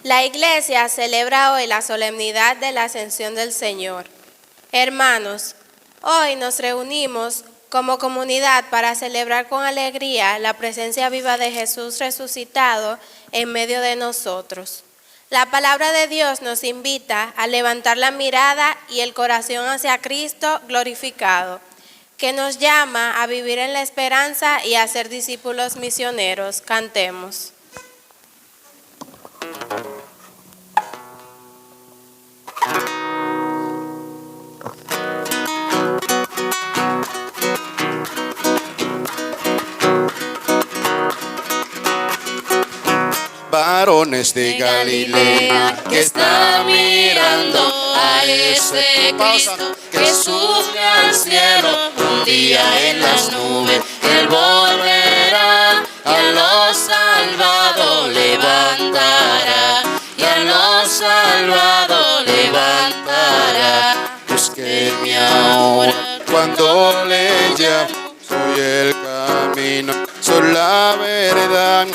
La Iglesia celebra hoy la solemnidad de la Ascensión del Señor. Hermanos, hoy nos reunimos como comunidad para celebrar con alegría la presencia viva de Jesús resucitado en medio de nosotros. La palabra de Dios nos invita a levantar la mirada y el corazón hacia Cristo glorificado, que nos llama a vivir en la esperanza y a ser discípulos misioneros. Cantemos. Varones de Galilea que están mirando a ese Cristo que sube al cielo. Un día en las nubes Él volverá, a los salvados levantará, y a los salvados levantará. Busquéme ahora cuando le llamo, soy el camino, soy la verdad.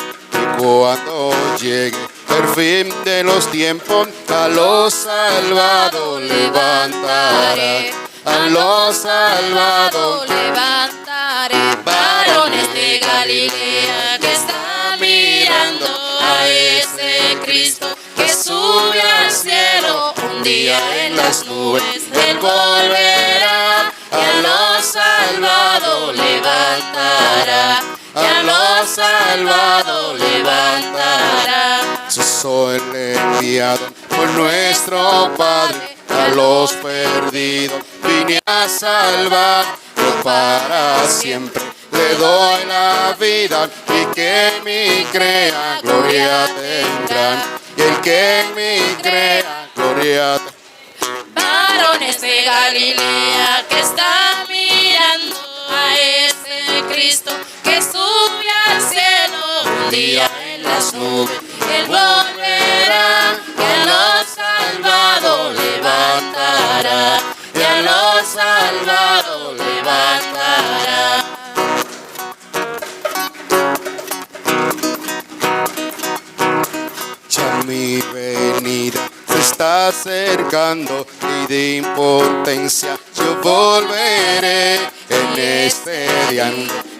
Cuando llegue el fin de los tiempos, a los salvados levantaré, a los salvados levantaré. Varones de Galilea que están mirando a ese Cristo que sube al cielo. Un día en las nubes Él volverá, y a los salvados levantará, y a los salvados levantará. Yo soy el enviado por nuestro Padre, a los perdidos vine a salvar. Yo para siempre le doy la vida, y que en mí crea gloria tendrán, y el que en mí crea gloria tendrán. Varones de Galilea que están mirando a ese Cristo que sube al cielo. Un día en las nubes Él volverá, y a los salvados levantará, y a los salvados levantará. Ya mi venida se está acercando, y de impotencia yo volveré en este día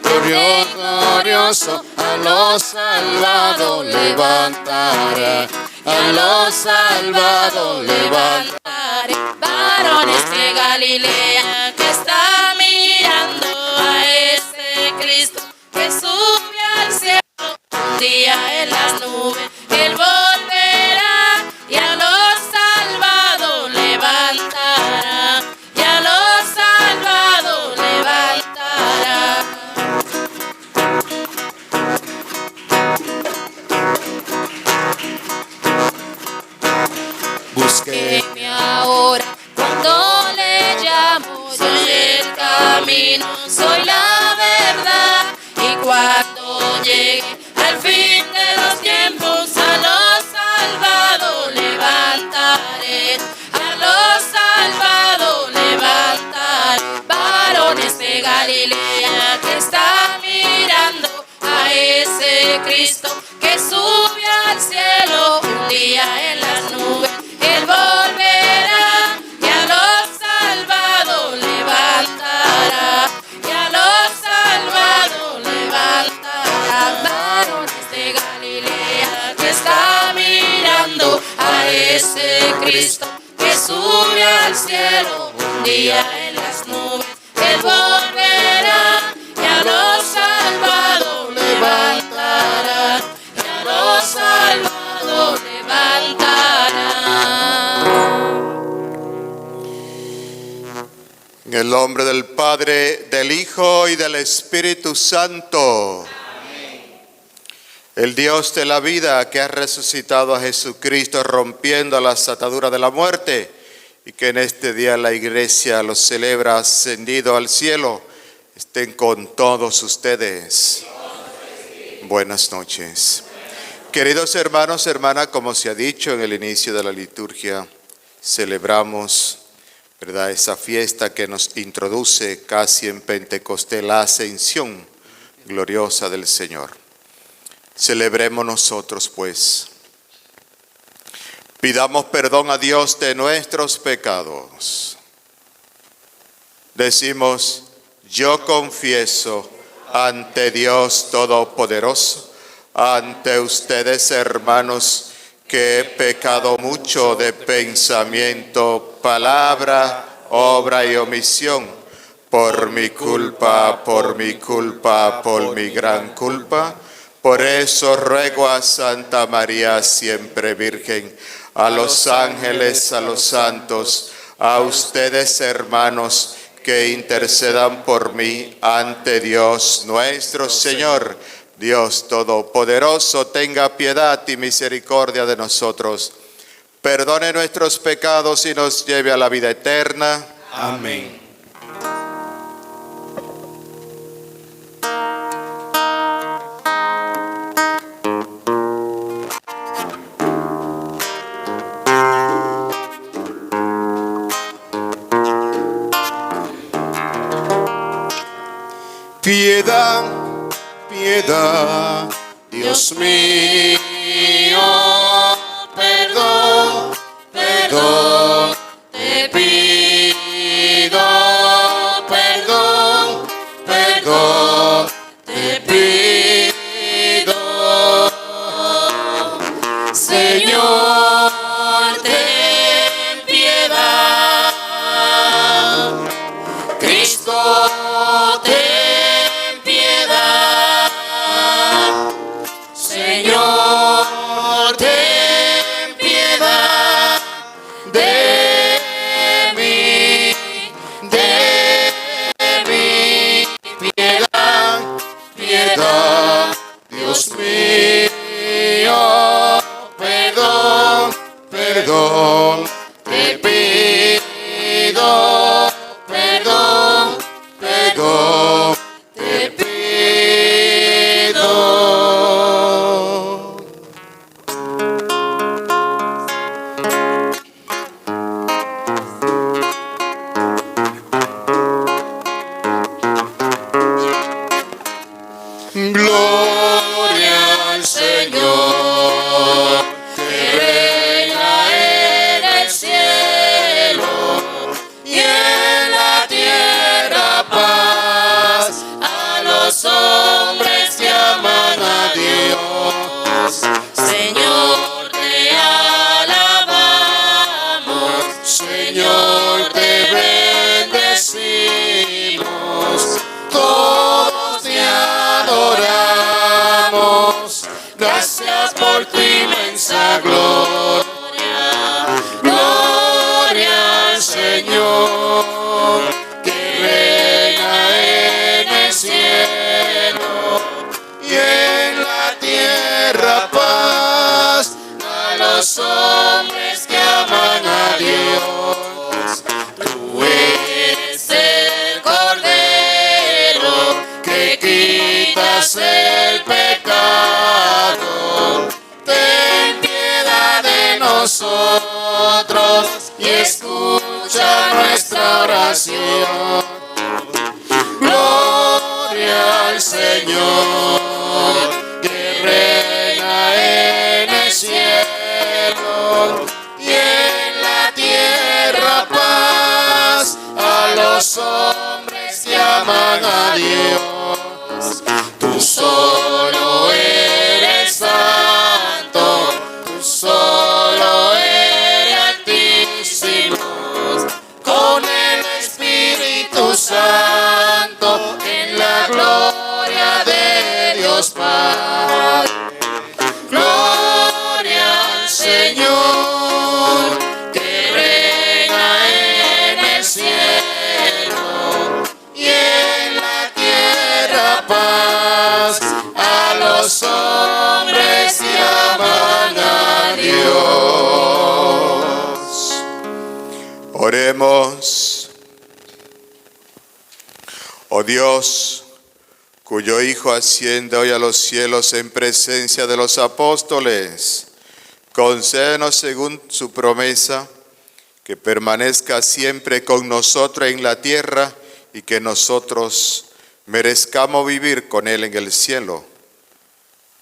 glorioso, a los salvados levantará, a los salvados levantaré. Varones de Galilea que están mirando a ese Cristo que sube al cielo. Un día en las nubes Él volverá, y a los salvados levantará, y a los salvados levantará. Búsqueme ahora cuando le llamo, soy el camino, soy la verdad, y cuando llegue al fin de los tiempos, a los salvados levantaré, a los salvados levantaré. Varones de Galilea que están mirando a ese Cristo que sube al cielo. Un día en las nubes Él volverá, y a los salvados levantará, y a los salvados levantará. Varones de Galilea que está mirando a ese Cristo que sube al cielo. Un día en las nubes Él volverá, y a los salvados levantará, y a los salvados levantará. En el nombre del Padre, del Hijo y del Espíritu Santo. Amén. El Dios de la vida que ha resucitado a Jesucristo rompiendo las ataduras de la muerte, y que en este día la Iglesia lo celebra ascendido al cielo, estén con todos ustedes. Buenas noches. Queridos hermanos, hermanas, como se ha dicho en el inicio de la liturgia, celebramos, ¿verdad?, esa fiesta que nos introduce casi en Pentecostés, la ascensión gloriosa del Señor. Celebremos nosotros, pues. Pidamos perdón a Dios de nuestros pecados. Decimos: yo confieso ante Dios Todopoderoso, ante ustedes, hermanos, que he pecado mucho de pensamiento, palabra, obra y omisión, por mi culpa, por mi gran culpa. Por eso ruego a Santa María, siempre Virgen, a los ángeles, a los santos, a ustedes, hermanos, que intercedan por mí ante Dios nuestro Señor. Dios Todopoderoso, tenga piedad y misericordia de nosotros. Perdone nuestros pecados y nos lleve a la vida eterna. Amén. Piedad, piedad, Dios mío, perdón, perdón, te pido, perdón, perdón, te pido. Señor, ten piedad. Cristo, ten piedad. Señor, ten piedad de mí, piedad, piedad, Dios mío, perdón, perdón, te pido, perdón, perdón, te pido. Gloria al Señor, que reina en el cielo y en la tierra paz a los hombres que aman a Dios. Señor, te alabamos, Señor, te bendecimos, todos te adoramos. Gracias por tu inmensa gloria. Gloria al Señor, que reina en el cielo y en la tierra paz a los hombres que aman a Dios. Tú eres el Cordero que quitas el pecado. Ten piedad de nosotros y escucha nuestra oración. Gloria al Señor, que reina en el cielo y en la tierra paz a los hombres que aman a Dios. Tú solo eres santo, tú solo eres altísimo, con el Espíritu Santo, en la gloria de Dios Padre. Gloria al Señor, que reina en el cielo y en la tierra paz a los hombres que aman a Dios. oremos. Oh Dios, cuyo Hijo asciende hoy a los cielos en presencia de los apóstoles, concédenos según su promesa que permanezca siempre con nosotros en la tierra y que nosotros merezcamos vivir con Él en el cielo.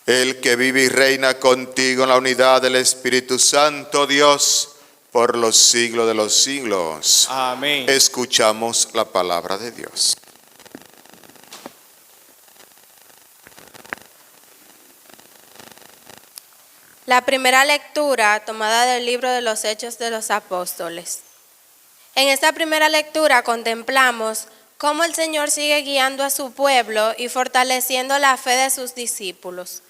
el que vive y reina contigo en la unidad del Espíritu Santo, Dios, por los siglos de los siglos. Amén. Escuchamos la palabra de Dios. La primera lectura tomada del libro de los Hechos de los Apóstoles. En esta primera lectura contemplamos cómo el Señor sigue guiando a su pueblo y fortaleciendo la fe de sus discípulos.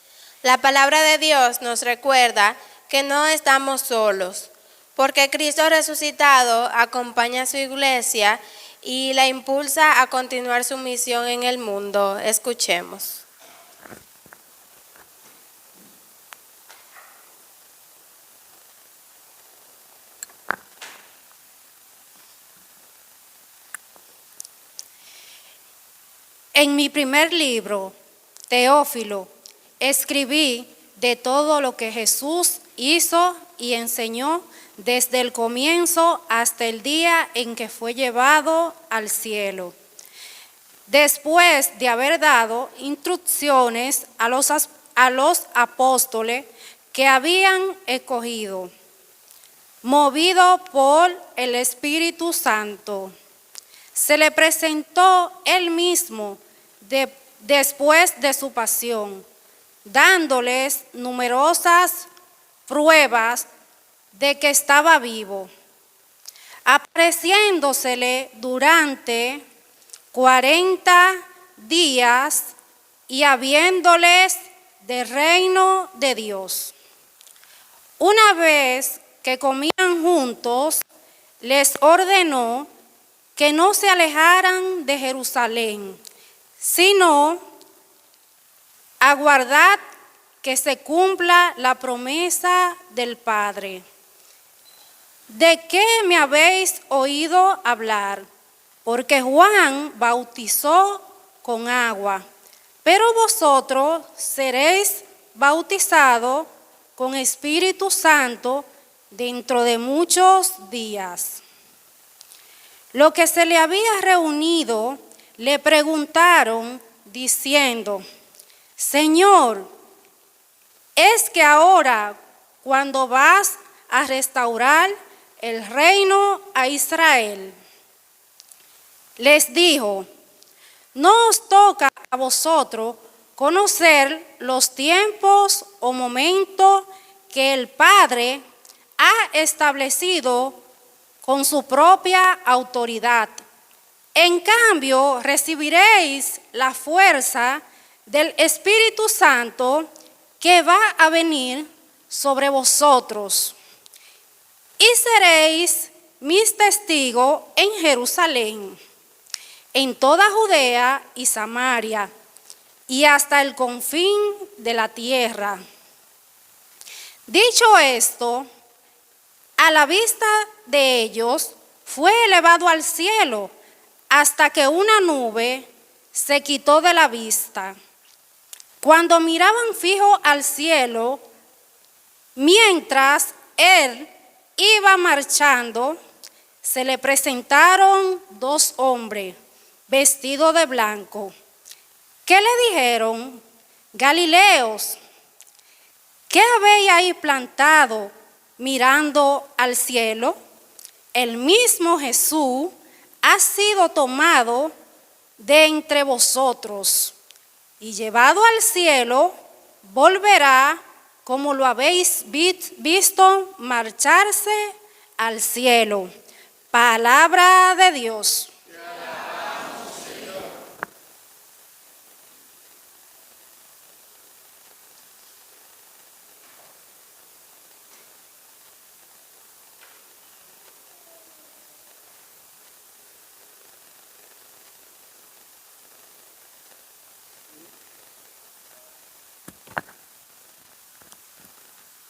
La palabra de Dios nos recuerda que no estamos solos, porque Cristo resucitado acompaña a su iglesia y la impulsa a continuar su misión en el mundo. Escuchemos. En mi primer libro, Teófilo, escribí de todo lo que Jesús hizo y enseñó desde el comienzo hasta el día en que fue llevado al cielo. Después de haber dado instrucciones a los apóstoles que habían escogido, movido por el Espíritu Santo, se le presentó él mismo después de su pasión, dándoles numerosas pruebas de que estaba vivo, apareciéndosele durante 40 días y habiéndoles del reino de Dios. Una vez que comían juntos, les ordenó que no se alejaran de Jerusalén, sino aguardad que se cumpla la promesa del Padre. ¿De qué me habéis oído hablar? Porque Juan bautizó con agua, pero vosotros seréis bautizados con Espíritu Santo dentro de muchos días. Lo que se le había reunido le preguntaron diciendo: Señor, ¿es que ahora cuando vas a restaurar el reino a Israel? Les dijo: no os toca a vosotros conocer los tiempos o momentos que el Padre ha establecido con su propia autoridad. En cambio, recibiréis la fuerza del Espíritu Santo que va a venir sobre vosotros. Y seréis mis testigos en Jerusalén, en toda Judea y Samaria, y hasta el confín de la tierra. Dicho esto, a la vista de ellos fue elevado al cielo hasta que una nube se quitó de la vista. Cuando miraban fijo al cielo, mientras él iba marchando, se le presentaron dos hombres vestidos de blanco. ¿Qué le dijeron? Galileos, ¿qué habéis ahí plantado mirando al cielo? El mismo Jesús ha sido tomado de entre vosotros y llevado al cielo, volverá como lo habéis visto marcharse al cielo. Palabra de Dios.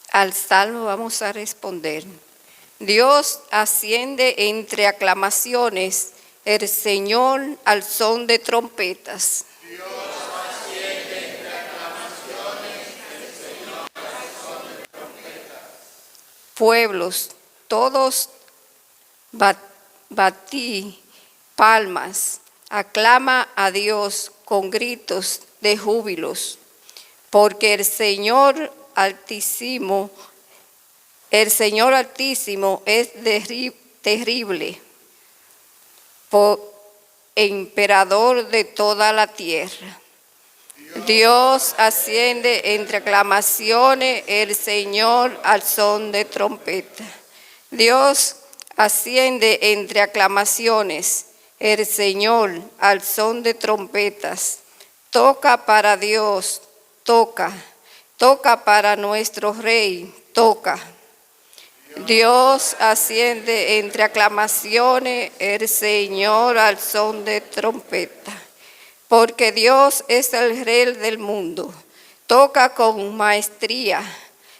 Al salmo vamos a responder: Dios asciende entre aclamaciones, el Señor al son de trompetas. Dios asciende entre aclamaciones, el Señor al son de trompetas. Pueblos, todos batí palmas, aclama a Dios con gritos de júbilos. porque el Señor Altísimo es terrible, emperador de toda la tierra. Dios asciende entre aclamaciones, el Señor al son de trompeta. Dios asciende entre aclamaciones, el Señor al son de trompetas. Toca para Dios, toca para nuestro Rey, toca. Dios asciende entre aclamaciones, el Señor al son de trompeta. Porque Dios es el Rey del mundo, toca con maestría.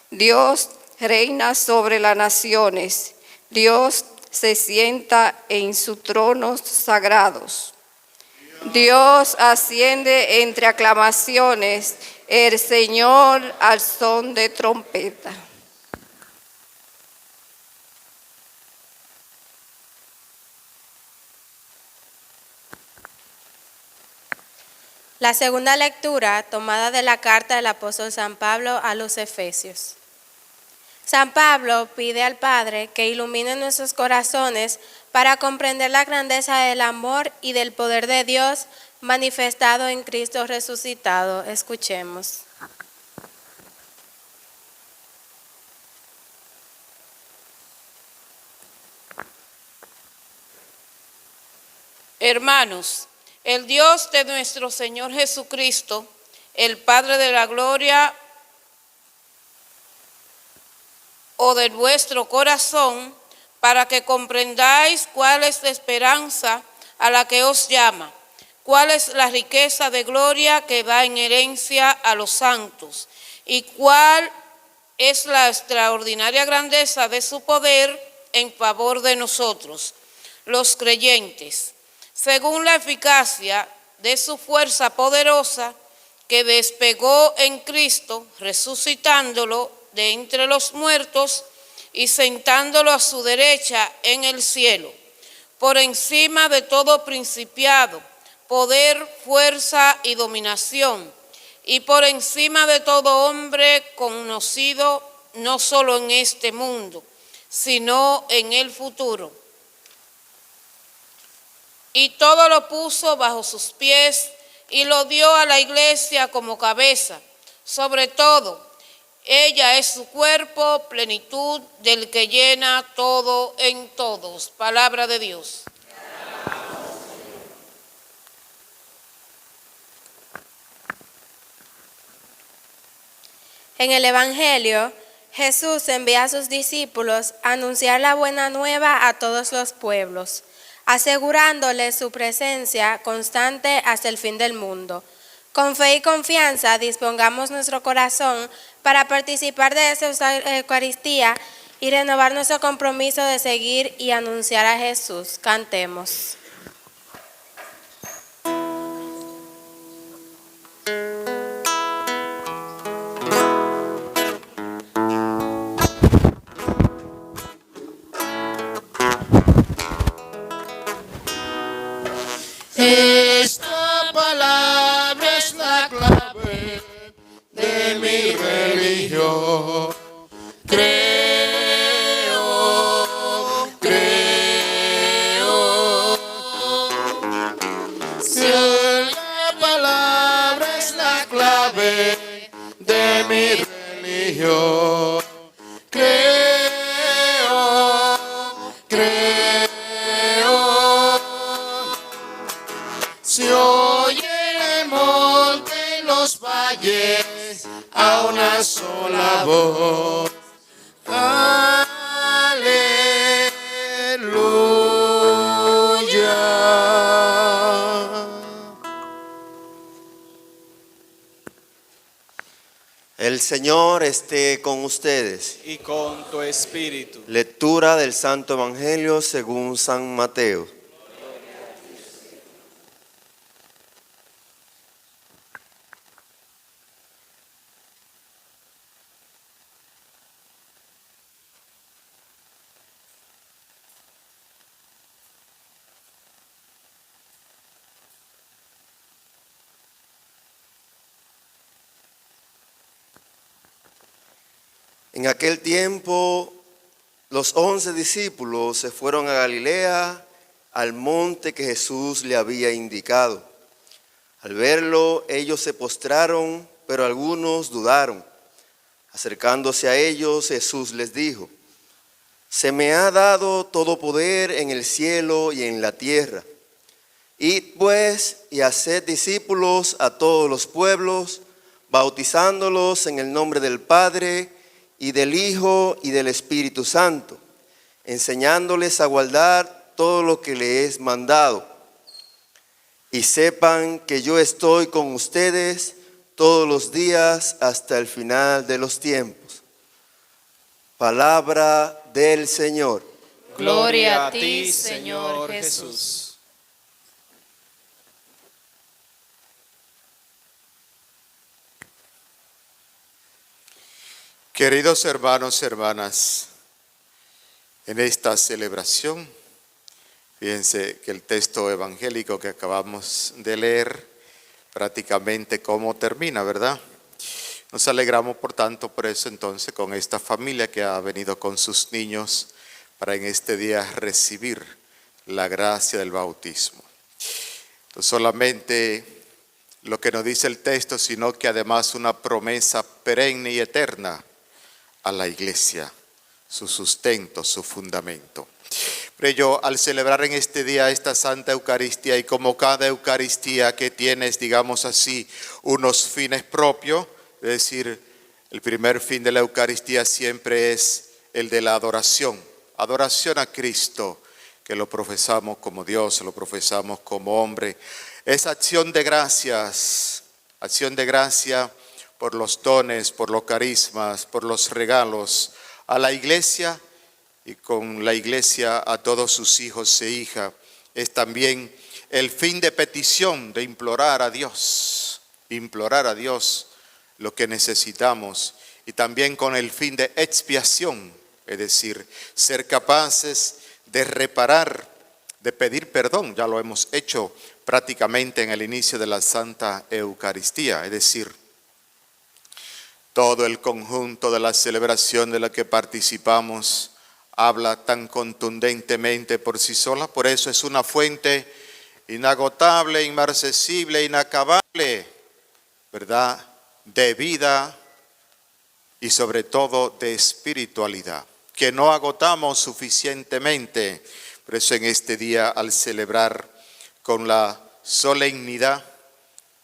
Dios reina sobre las naciones, Dios se sienta en sus tronos sagrados. Dios asciende entre aclamaciones, el Señor al son de trompeta. La segunda lectura tomada de la carta del apóstol San Pablo a los Efesios. San Pablo pide al Padre que ilumine nuestros corazones para comprender la grandeza del amor y del poder de Dios manifestado en Cristo resucitado. Escuchemos. Hermanos, el Dios de nuestro Señor Jesucristo, el Padre de la gloria, o de vuestro corazón, para que comprendáis cuál es la esperanza a la que os llama, cuál es la riqueza de gloria que da en herencia a los santos, y cuál es la extraordinaria grandeza de su poder en favor de nosotros, los creyentes, según la eficacia de su fuerza poderosa que despegó en Cristo, resucitándolo de entre los muertos y sentándolo a su derecha en el cielo, por encima de todo principado, poder, fuerza y dominación, y por encima de todo hombre conocido, no solo en este mundo, sino en el futuro. Y todo lo puso bajo sus pies y lo dio a la iglesia como cabeza, sobre todo. Ella es su cuerpo, plenitud del que llena todo en todos. Palabra de Dios. En el Evangelio, Jesús envía a sus discípulos a anunciar la buena nueva a todos los pueblos, asegurándoles su presencia constante hasta el fin del mundo. Con fe y confianza dispongamos nuestro corazón para participar de esta Eucaristía y renovar nuestro compromiso de seguir y anunciar a Jesús. Cantemos. Esta palabra es la clave de mi religión. Creo. Si la palabra es la clave de mi religión. Se oye en el monte, en los valles, a una sola voz. Aleluya. El Señor esté con ustedes. Y con tu espíritu. Lectura del Santo Evangelio según San Mateo. En aquel tiempo, los 11 discípulos se fueron a Galilea, al monte que Jesús le había indicado. Al verlo, ellos se postraron, pero algunos dudaron. Acercándose a ellos, Jesús les dijo: se me ha dado todo poder en el cielo y en la tierra. Id pues y haced discípulos a todos los pueblos, bautizándolos en el nombre del Padre y del Hijo y del Espíritu Santo, enseñándoles a guardar todo lo que les he mandado. Y sepan que yo estoy con ustedes todos los días hasta el final de los tiempos. Palabra del Señor. Gloria a ti, Señor Jesús. Queridos hermanos y hermanas, en esta celebración, fíjense que el texto evangélico que acabamos de leer, prácticamente cómo termina, ¿verdad? Nos alegramos, por tanto, por eso entonces con esta familia que ha venido con sus niños para en este día recibir la gracia del bautismo. No solamente lo que nos dice el texto, sino que además una promesa perenne y eterna a la iglesia, su sustento, su fundamento. Pero yo, al celebrar en este día esta Santa Eucaristía, y como cada Eucaristía que tienes, digamos así, unos fines propios, es decir, el primer fin de la Eucaristía siempre es el de la adoración. Adoración a Cristo, que lo profesamos como Dios, lo profesamos como hombre. Es acción de gracia por los dones, por los carismas, por los regalos a la iglesia y con la iglesia a todos sus hijos e hijas. Es también el fin de petición, de implorar a Dios lo que necesitamos, y también con el fin de expiación, es decir, ser capaces de reparar, de pedir perdón. Ya lo hemos hecho prácticamente en el inicio de la Santa Eucaristía, es decir, todo el conjunto de la celebración de la que participamos habla tan contundentemente por sí sola. Por eso es una fuente inagotable, inmarcesible, inacabable, ¿verdad?, de vida y sobre todo de espiritualidad, que no agotamos suficientemente. Por eso en este día, al celebrar con la solemnidad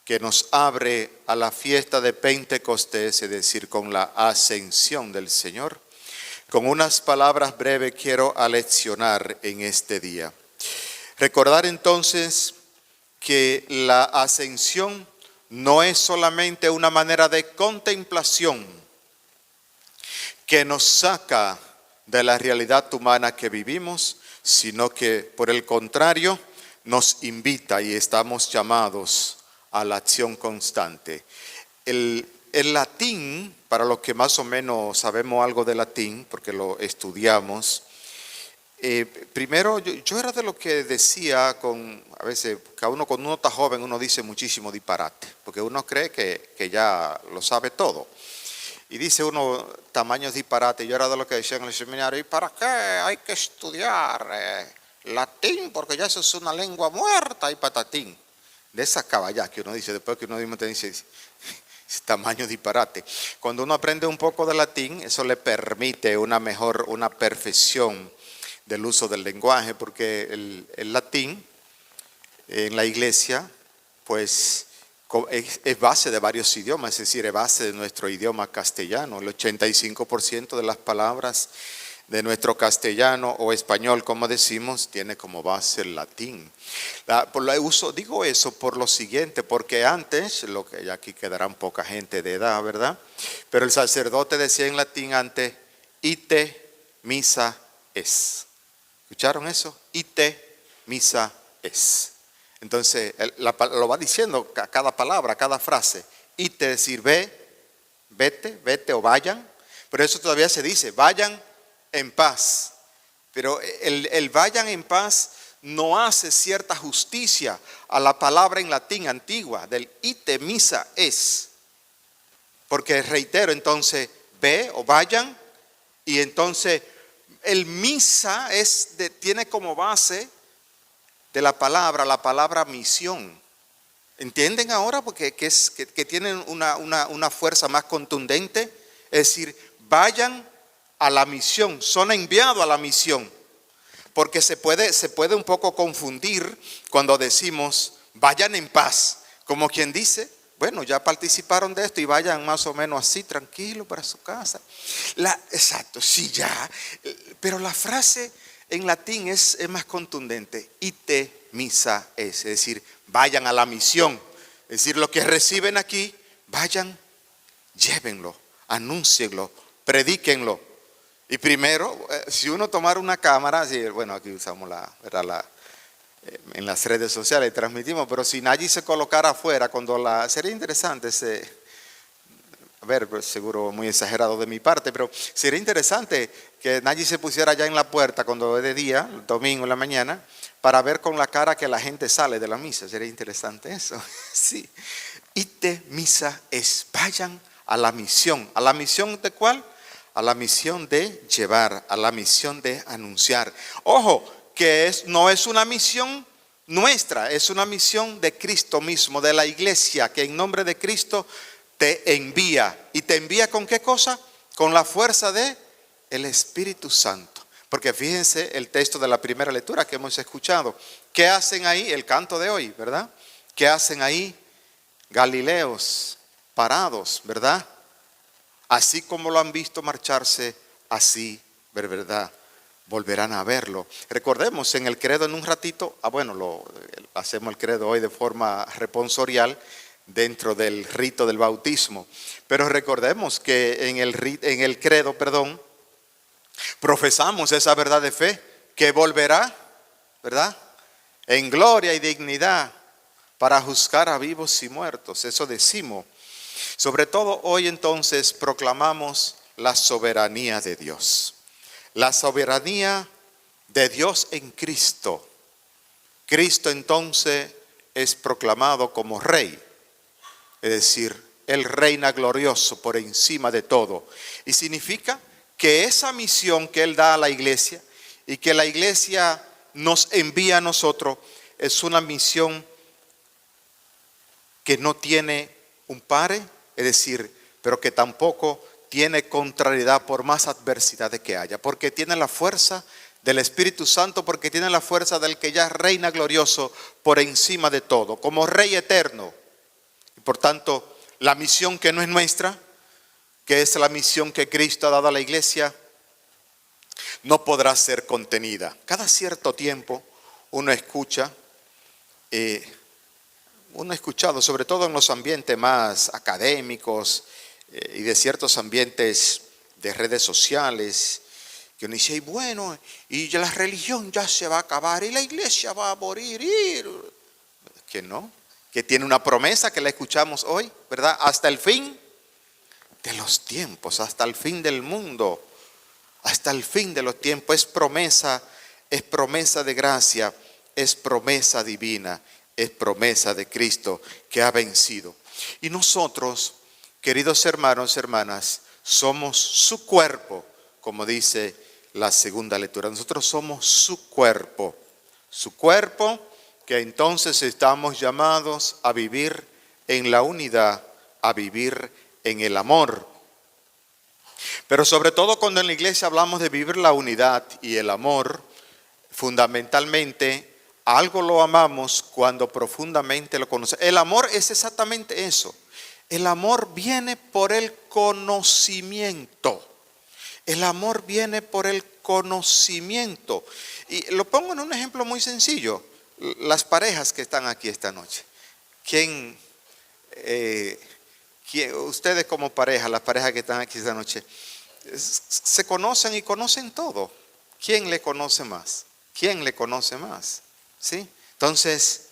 que nos abre a la fiesta de Pentecostés, es decir, con la ascensión del Señor, con unas palabras breves quiero aleccionar en este día. Recordar entonces que la ascensión no es solamente una manera de contemplación que nos saca de la realidad humana que vivimos, sino que por el contrario nos invita y estamos llamados a la acción constante. El latín, para los que más o menos sabemos algo de latín, porque lo estudiamos, primero yo era de lo que decía, a veces cuando uno está joven uno dice muchísimo disparate, porque uno cree que ya lo sabe todo. Y dice uno tamaños disparates. Yo era de lo que decía en el seminario: ¿y para qué hay que estudiar latín? Porque ya eso es una lengua muerta y patatín. De esa caballá que uno dice, después que uno mismo te dice tamaño disparate. Cuando uno aprende un poco de latín, eso le permite una perfección del uso del lenguaje, porque el latín en la iglesia pues es base de varios idiomas, es decir, es base de nuestro idioma castellano. El 85% de las palabras de nuestro castellano o español, como decimos, tiene como base el latín. Digo eso por lo siguiente, porque antes, lo que ya aquí quedarán poca gente de edad, ¿verdad? Pero el sacerdote decía en latín antes: ite missa es. ¿Escucharon eso? Ite missa es. Entonces, lo va diciendo cada palabra, cada frase. Ite, decir vete o vayan. Pero eso todavía se dice, vayan en paz. Pero el vayan en paz no hace cierta justicia a la palabra en latín antigua del ite missa es. Porque reitero, entonces, ve o vayan Y entonces el misa tiene como base de la palabra misión. ¿Entienden ahora? Porque que tienen una fuerza más contundente. Es decir, vayan a la misión, son enviados a la misión. Porque se puede un poco confundir cuando decimos vayan en paz. Como quien dice, bueno, ya participaron de esto y vayan más o menos así, tranquilos para su casa. Exacto, sí, ya. Pero la frase en latín es más contundente. Ite missa es decir, vayan a la misión. Es decir, lo que reciben aquí, vayan, llévenlo, anúncienlo, predíquenlo. Y primero, si uno tomara una cámara, bueno, aquí usamos en las redes sociales transmitimos, pero si Nayi se colocara afuera, sería interesante seguro muy exagerado de mi parte, pero sería interesante que Nayi se pusiera allá en la puerta cuando es de día, el domingo en la mañana, para ver con la cara que la gente sale de la misa. Sería interesante eso. Sí. Ite missa es, vayan a la misión. ¿A la misión de cuál? A la misión de llevar, a la misión de anunciar. Ojo, que no es una misión nuestra, es una misión de Cristo mismo, de la iglesia, que en nombre de Cristo te envía. ¿Y te envía con qué cosa? Con la fuerza de el Espíritu Santo. Porque fíjense el texto de la primera lectura que hemos escuchado. ¿Qué hacen ahí? El canto de hoy, ¿verdad? ¿Qué hacen ahí? Galileos, parados, ¿verdad? Así como lo han visto marcharse, así, ¿verdad? Volverán a verlo. Recordemos en el credo en un ratito, hacemos el credo hoy de forma responsorial dentro del rito del bautismo. Pero recordemos que en el credo, profesamos esa verdad de fe que volverá, ¿verdad? En gloria y dignidad para juzgar a vivos y muertos. Eso decimos. Sobre todo hoy entonces proclamamos la soberanía de Dios. La soberanía de Dios en Cristo. Cristo entonces es proclamado como Rey. Es decir, Él reina glorioso por encima de todo. Y significa que esa misión que Él da a la iglesia y que la iglesia nos envía a nosotros es una misión que no tiene un pare, es decir, pero que tampoco tiene contrariedad por más adversidades que haya, porque tiene la fuerza del Espíritu Santo, porque tiene la fuerza del que ya reina glorioso por encima de todo, como Rey eterno. Y por tanto, la misión que no es nuestra, que es la misión que Cristo ha dado a la iglesia, no podrá ser contenida. Cada cierto tiempo uno ha escuchado, sobre todo en los ambientes más académicos y de ciertos ambientes de redes sociales, que uno dice, bueno, y la religión ya se va a acabar y la iglesia va a morir. Que no, que tiene una promesa que la escuchamos hoy, ¿verdad? Hasta el fin de los tiempos, hasta el fin del mundo, hasta el fin de los tiempos. Es promesa de gracia, es promesa divina, es promesa de Cristo que ha vencido. Y nosotros, queridos hermanos, hermanas, somos su cuerpo, como dice la segunda lectura. Nosotros somos su cuerpo que entonces estamos llamados a vivir en la unidad, a vivir en el amor. Pero sobre todo cuando en la iglesia hablamos de vivir la unidad y el amor, fundamentalmente algo lo amamos cuando profundamente lo conocemos. El amor es exactamente eso. El amor viene por el conocimiento. El amor viene por el conocimiento. Y lo pongo en un ejemplo muy sencillo. Las parejas que están aquí esta noche. Ustedes como pareja, las parejas que están aquí esta noche, se conocen y conocen todo. ¿Quién le conoce más? ¿Quién le conoce más? ¿Sí? Entonces,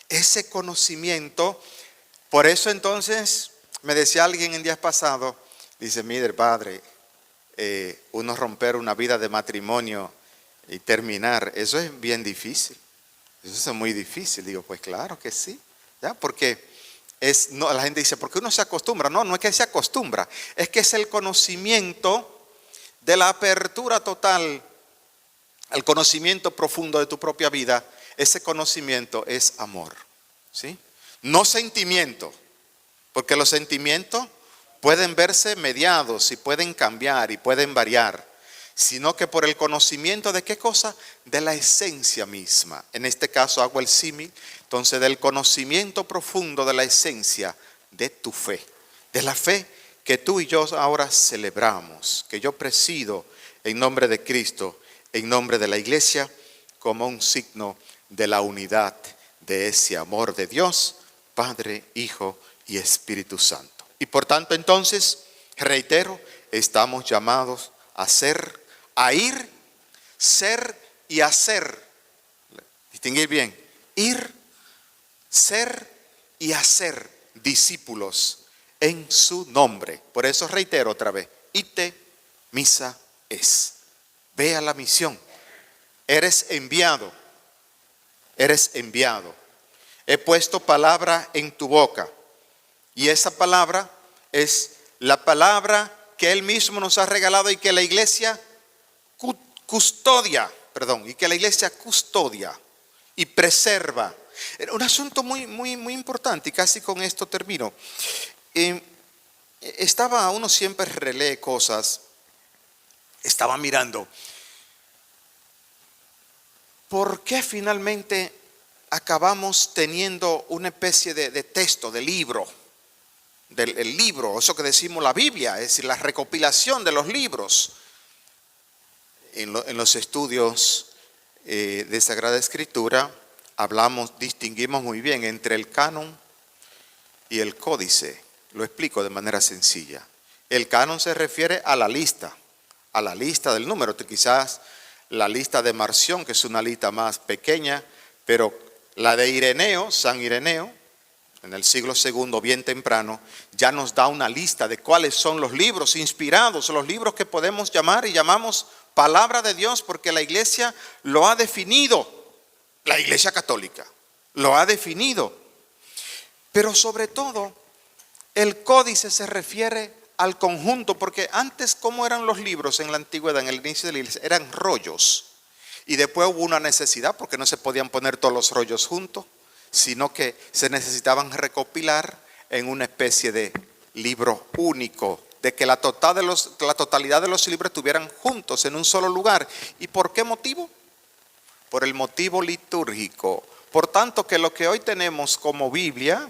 ese conocimiento, por eso entonces, me decía alguien en días pasados, dice, mire padre, uno romper una vida de matrimonio y terminar, eso es bien difícil. Eso es muy difícil. Digo, pues claro que sí, ¿ya? Porque la gente dice, ¿por qué uno se acostumbra? No es que se acostumbra, es que es el conocimiento de la apertura total al conocimiento profundo de tu propia vida, ese conocimiento es amor, ¿sí? No sentimiento, porque los sentimientos pueden verse mediados y pueden cambiar y pueden variar, sino que por el conocimiento de qué cosa, de la esencia misma. En este caso hago el símil, entonces del conocimiento profundo de la esencia de tu fe, de la fe que tú y yo ahora celebramos, que yo presido en nombre de Cristo, en nombre de la iglesia, como un signo de la unidad de ese amor de Dios, Padre, Hijo y Espíritu Santo. Y por tanto entonces, reitero, estamos llamados a ser, a ir, ser y hacer. Distinguir bien, ir, ser y hacer discípulos en su nombre. Por eso reitero otra vez, ite misa es. Ve a la misión. Eres enviado. Eres enviado. He puesto palabra en tu boca. Y esa palabra es la palabra que Él mismo nos ha regalado y que la iglesia custodia y preserva. Era un asunto muy importante y casi con esto termino. Uno siempre relee cosas, estaba mirando, ¿por qué finalmente acabamos teniendo una especie de texto, de libro? El libro, eso que decimos la Biblia, es decir, la recopilación de los libros. En los estudios de Sagrada Escritura distinguimos muy bien entre el canon y el códice. Lo explico de manera sencilla. El canon se refiere a la lista del número. Quizás la lista de Marción, que es una lista más pequeña, pero la de Ireneo, San Ireneo, en el siglo II, bien temprano, ya nos da una lista de cuáles son los libros inspirados, los libros que podemos llamar y llamamos palabra de Dios, porque la iglesia lo ha definido, la iglesia católica lo ha definido. Pero sobre todo, el códice se refiere al conjunto, porque antes, ¿cómo eran los libros en la antigüedad, en el inicio de la iglesia? Eran rollos. Y después hubo una necesidad, porque no se podían poner todos los rollos juntos, sino que se necesitaban recopilar en una especie de libro único, de que la totalidad de los libros estuvieran juntos en un solo lugar. ¿Y por qué motivo? Por el motivo litúrgico. Por tanto, que lo que hoy tenemos como Biblia,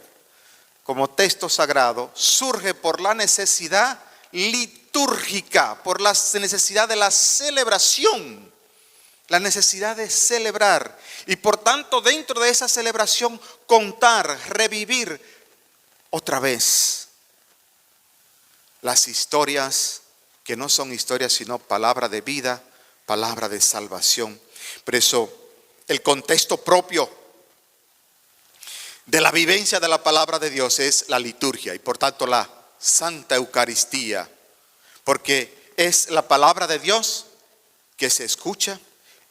como texto sagrado, surge por la necesidad litúrgica, por la necesidad de la celebración, la necesidad de celebrar. Y por tanto, dentro de esa celebración, contar, revivir otra vez las historias que no son historias, sino palabra de vida, palabra de salvación. Por eso, el contexto propio de la vivencia de la palabra de Dios es la liturgia y por tanto la Santa Eucaristía, porque es la palabra de Dios que se escucha,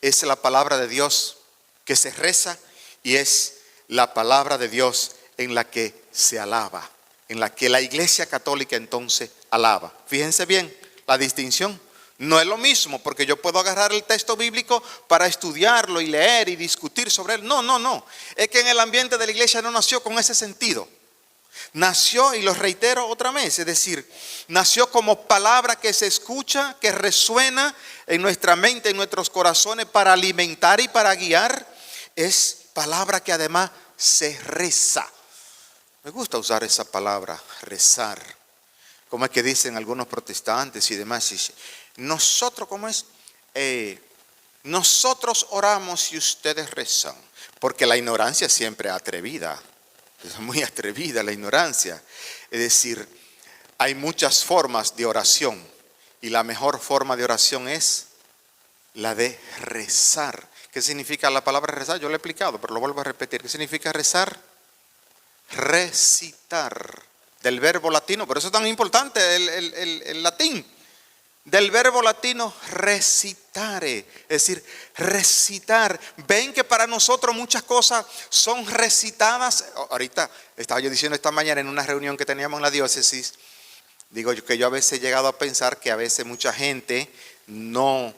es la palabra de Dios que se reza y es la palabra de Dios en la que se alaba, en la que la Iglesia Católica entonces alaba. Fíjense bien la distinción. No es lo mismo, porque yo puedo agarrar el texto bíblico para estudiarlo y leer y discutir sobre él. No. Es que en el ambiente de la iglesia no nació con ese sentido. Nació, y lo reitero otra vez, es decir, nació como palabra que se escucha, que resuena en nuestra mente, en nuestros corazones para alimentar y para guiar. Es palabra que además se reza. Me gusta usar esa palabra, rezar. Como es que dicen algunos protestantes y demás. Nosotros, ¿cómo es? Nosotros oramos y ustedes rezan. Porque la ignorancia es siempre atrevida. Es muy atrevida la ignorancia. Es decir, hay muchas formas de oración. Y la mejor forma de oración es la de rezar. ¿Qué significa la palabra rezar? Yo lo he explicado, pero lo vuelvo a repetir. ¿Qué significa rezar? Recitar. Del verbo latino, por eso es tan importante el latín. Del verbo latino recitare, es decir, recitar. Ven que para nosotros muchas cosas son recitadas. Ahorita estaba yo diciendo esta mañana en una reunión que teníamos en la diócesis, Digo yo que yo a veces he llegado a pensar que a veces mucha gente no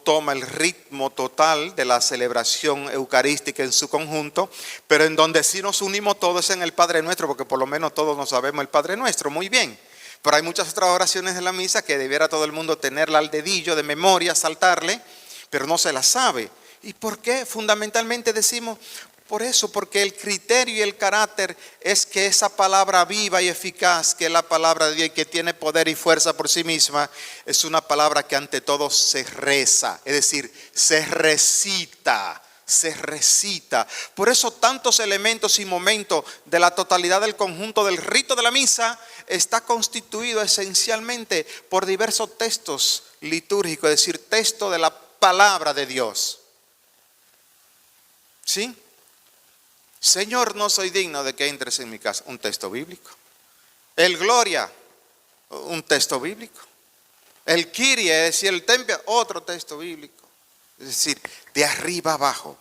toma el ritmo total de la celebración eucarística en su conjunto, pero en donde sí nos unimos todos es en el Padre Nuestro, porque por lo menos todos nos sabemos el Padre Nuestro muy bien. Pero hay muchas otras oraciones de la misa que debiera todo el mundo tenerla al dedillo, de memoria, saltarle, pero no se la sabe. ¿Y por qué? Fundamentalmente decimos por eso, porque el criterio y el carácter es que esa palabra viva y eficaz, que es la palabra de Dios y que tiene poder y fuerza por sí misma, es una palabra que ante todo se reza, es decir, se recita. Se recita. Por eso tantos elementos y momentos de la totalidad del conjunto del rito de la misa está constituido esencialmente por diversos textos litúrgicos, es decir, texto de la palabra de Dios. ¿Sí? Señor, no soy digno de que entres en mi casa. Un texto bíblico. El Gloria, un texto bíblico. El Kyrie, es decir, el Tempio, otro texto bíblico. Es decir, de arriba abajo,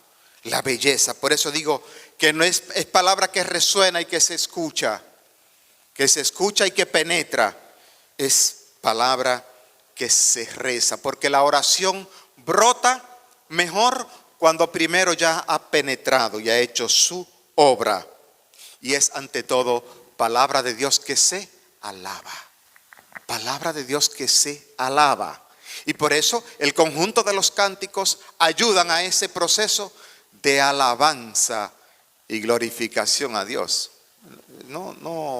la belleza. Por eso digo que no es palabra que resuena y que se escucha y que penetra. Es palabra que se reza, porque la oración brota mejor cuando primero ya ha penetrado y ha hecho su obra. Y es ante todo palabra de Dios que se alaba. Palabra de Dios que se alaba. Y por eso el conjunto de los cánticos ayudan a ese proceso de alabanza y glorificación a Dios.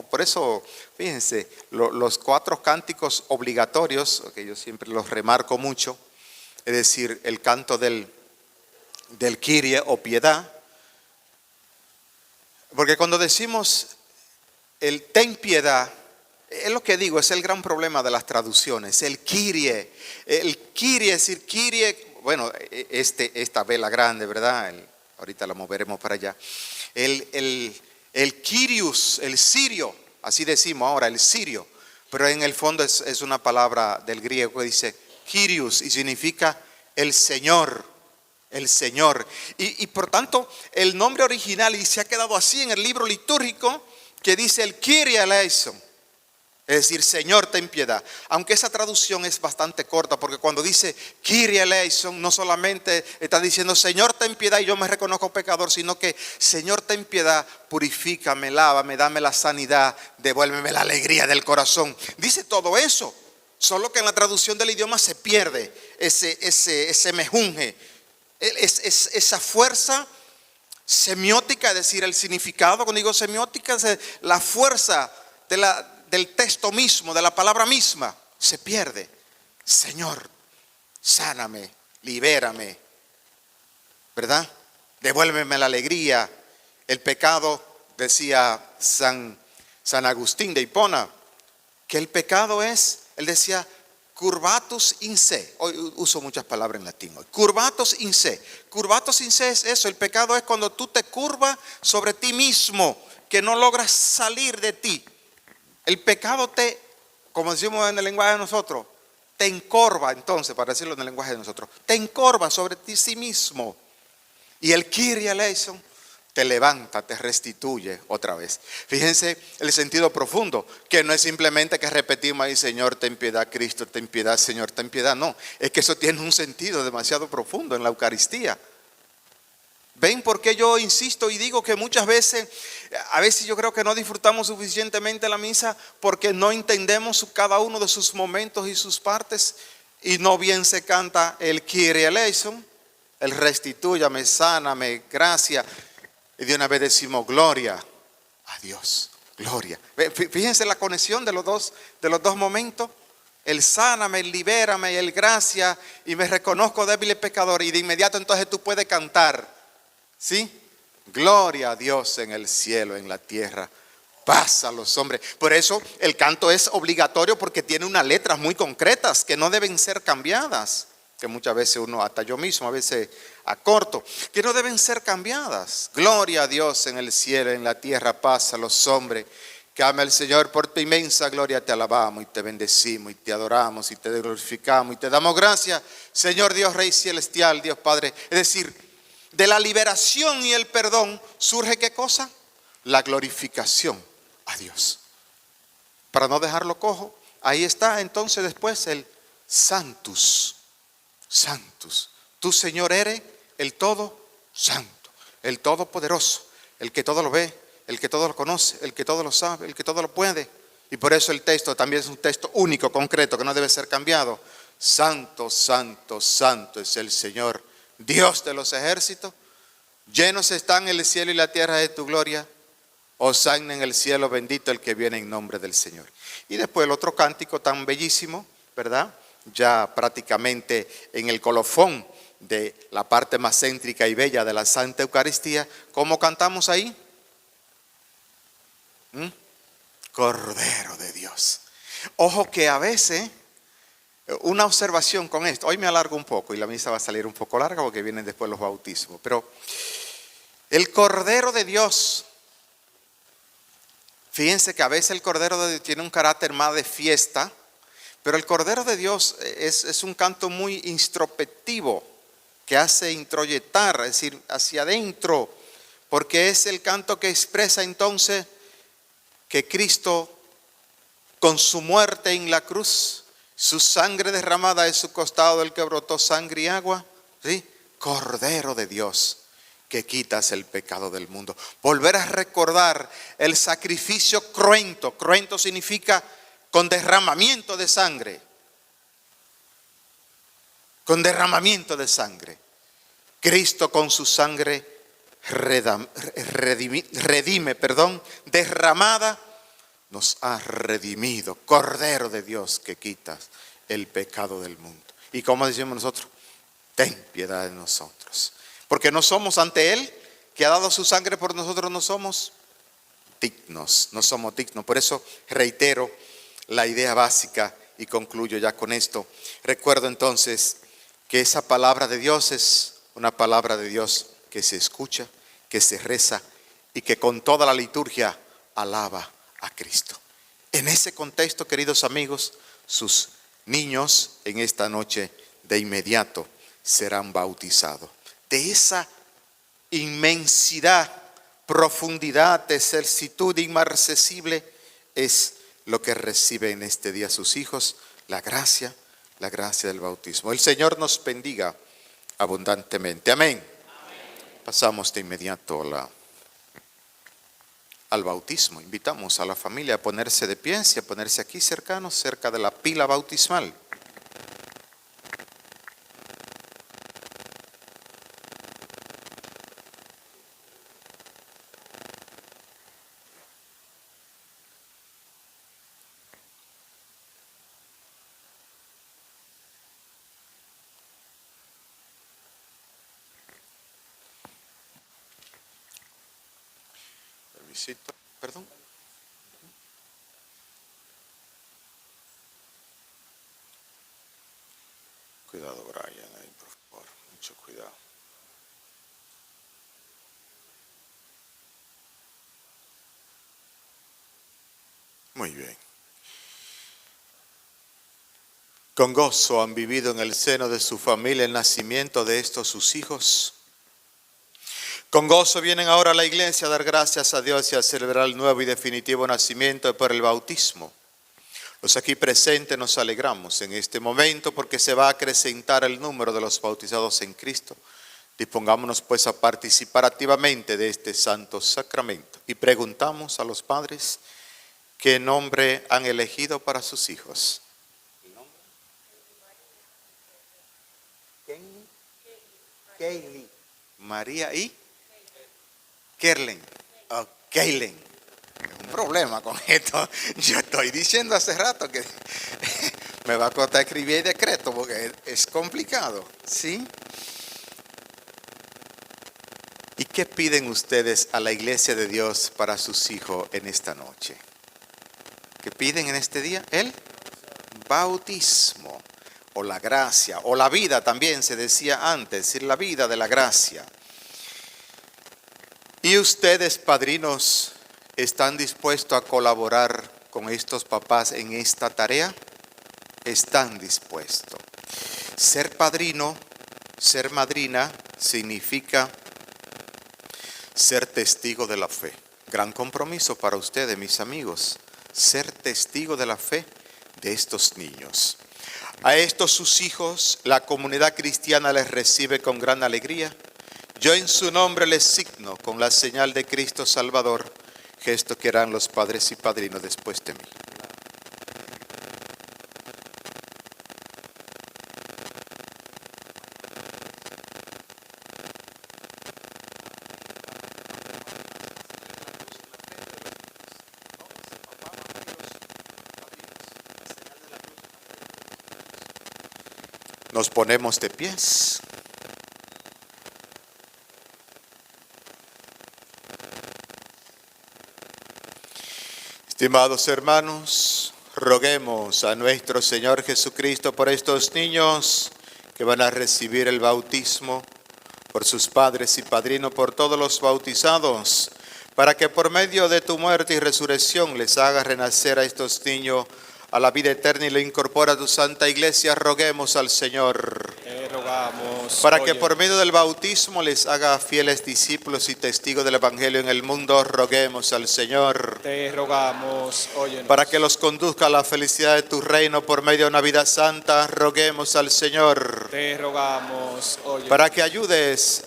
Por eso, fíjense, los 4 cánticos obligatorios, que yo siempre los remarco mucho, es decir, el canto del Kyrie o piedad, porque cuando decimos el ten piedad, es lo que digo, es el gran problema de las traducciones. El Kyrie, es decir, Kyrie, bueno, esta vela grande, ¿verdad? Ahorita la moveremos para allá. El Kyrios, el sirio, así decimos ahora, el sirio, pero en el fondo es una palabra del griego que dice Kyrios y significa el Señor, el Señor. Y por tanto, el nombre original, y se ha quedado así en el libro litúrgico, que dice el Kyrie eleison. Es decir, Señor, ten piedad. Aunque esa traducción es bastante corta, porque cuando dice Kyrie eleison, no solamente está diciendo Señor, ten piedad y yo me reconozco pecador, sino que Señor, ten piedad, purifícame, lávame, dame la sanidad, devuélveme la alegría del corazón. Dice todo eso, solo que en la traducción del idioma se pierde ese mejunje, esa fuerza semiótica, es decir, el significado. Cuando digo semiótica, es la fuerza del texto mismo, de la palabra misma, se pierde. Señor, sáname, libérame, ¿verdad? Devuélveme la alegría. El pecado, decía San Agustín de Hipona, que el pecado es, él decía, curvatus in se. Hoy uso muchas palabras en latín. Curvatus in se. Curvatus in se es eso. El pecado es cuando tú te curvas sobre ti mismo, que no logras salir de ti. El pecado como decimos en el lenguaje de nosotros, te encorva, entonces, para decirlo en el lenguaje de nosotros, te encorva sobre ti sí mismo. Y el Kyrie eleison te levanta, te restituye otra vez. Fíjense el sentido profundo, que no es simplemente que repetimos ahí, Señor, ten piedad, Cristo, ten piedad, Señor, ten piedad. No, es que eso tiene un sentido demasiado profundo en la Eucaristía. ¿Ven por qué yo insisto y digo que muchas veces, a veces yo creo que no disfrutamos suficientemente la misa porque no entendemos cada uno de sus momentos y sus partes, y no bien se canta el Kyrie eleison, el restitúyame, sáname, gracia, y de una vez decimos gloria a Dios, gloria. Fíjense la conexión de los dos momentos. El sáname, el libérame, el gracia, y me reconozco débil y pecador, y de inmediato entonces tú puedes cantar. ¿Sí? Gloria a Dios en el cielo, en la tierra, paz a los hombres. Por eso el canto es obligatorio, porque tiene unas letras muy concretas que no deben ser cambiadas, que muchas veces hasta yo mismo a veces acorto, que no deben ser cambiadas. Gloria a Dios en el cielo, en la tierra, paz a los hombres. Que ama el Señor, por tu inmensa gloria te alabamos y te bendecimos y te adoramos y te glorificamos y te damos gracias, Señor Dios Rey celestial, Dios Padre. Es decir, de la liberación y el perdón surge ¿qué cosa? La glorificación a Dios. para no dejarlo cojo, ahí está entonces después el Sanctus. Sanctus. Tú, Señor, eres el todo santo, el todopoderoso, el que todo lo ve, el que todo lo conoce, el que todo lo sabe, el que todo lo puede. Y por eso el texto también es un texto único, concreto, que no debe ser cambiado. Santo, santo, santo es el Señor, Dios de los ejércitos. Llenos están el cielo y la tierra de tu gloria. Hosanna en el cielo, bendito el que viene en nombre del Señor. Y después el otro cántico tan bellísimo, ¿verdad? Ya prácticamente en el colofón de la parte más céntrica y bella de la Santa Eucaristía. ¿Cómo cantamos ahí? Cordero de Dios. Ojo que a veces, una observación con esto, hoy me alargo un poco y la misa va a salir un poco larga porque vienen después los bautismos, pero el Cordero de Dios, fíjense que a veces el Cordero de Dios tiene un carácter más de fiesta, pero el Cordero de Dios es un canto muy introspectivo que hace introyectar, es decir, hacia adentro, porque es el canto que expresa entonces que Cristo, con su muerte en la cruz, su sangre derramada de su costado del que brotó sangre y agua, ¿sí? Cordero de Dios, que quitas el pecado del mundo. Volver a recordar el sacrificio cruento. Cruento significa con derramamiento de sangre. Con derramamiento de sangre. Cristo con su sangre derramada, nos ha redimido. Cordero de Dios que quitas el pecado del mundo. Y como decimos nosotros, ten piedad de nosotros. Porque no somos ante Él, que ha dado su sangre por nosotros, no somos dignos, no somos dignos. Por eso reitero la idea básica y concluyo ya con esto. Recuerdo entonces que esa palabra de Dios es una palabra de Dios que se escucha, que se reza y que con toda la liturgia alaba a Cristo. En ese contexto, queridos amigos, sus niños en esta noche de inmediato serán bautizados. De esa inmensidad, profundidad, excelsitud inmarcesible es lo que reciben en este día sus hijos, la gracia del bautismo. El Señor nos bendiga abundantemente. Amén. Pasamos de inmediato al bautismo. Invitamos a la familia a ponerse de pie y a ponerse aquí cercanos, cerca de la pila bautismal. Perdón. Cuidado, Brian, ahí, por favor, mucho cuidado. Muy bien. Con gozo han vivido en el seno de su familia el nacimiento de estos sus hijos. Con gozo vienen ahora a la iglesia a dar gracias a Dios y a celebrar el nuevo y definitivo nacimiento por el bautismo. Los aquí presentes nos alegramos en este momento porque se va a acrecentar el número de los bautizados en Cristo. Dispongámonos pues a participar activamente de este santo sacramento y preguntamos a los padres qué nombre han elegido para sus hijos. Kaylee, María y Kerlen. Kaylen. Un problema con esto. Yo estoy diciendo hace rato que me va a costar escribir el decreto porque es complicado, ¿sí? ¿Y qué piden ustedes a la iglesia de Dios para sus hijos en esta noche? ¿Qué piden en este día? El bautismo, o la gracia, o la vida también se decía antes, es decir, la vida de la gracia. ¿Y ustedes, padrinos, están dispuestos a colaborar con estos papás en esta tarea? Están dispuestos. Ser padrino, ser madrina, significa ser testigo de la fe. Gran compromiso para ustedes, mis amigos. ser testigo de la fe de estos niños. A estos sus hijos, la comunidad cristiana les recibe con gran alegría. Yo en su nombre les signo con la señal de Cristo Salvador, gesto que harán los padres y padrinos después de mí. Nos ponemos de pies. Estimados hermanos, roguemos a nuestro Señor Jesucristo por estos niños que van a recibir el bautismo, por sus padres y padrinos, por todos los bautizados, para que por medio de tu muerte y resurrección les hagas renacer a estos niños a la vida eterna y lo incorpora a tu santa iglesia. Roguemos al Señor. Te rogamos. Para que por medio del bautismo les haga fieles discípulos y testigos del Evangelio en el mundo, roguemos al Señor. Te rogamos, óyenos. Para que los conduzca a la felicidad de tu reino por medio de una vida santa, roguemos al Señor. Te rogamos, óyenos. Para que ayudes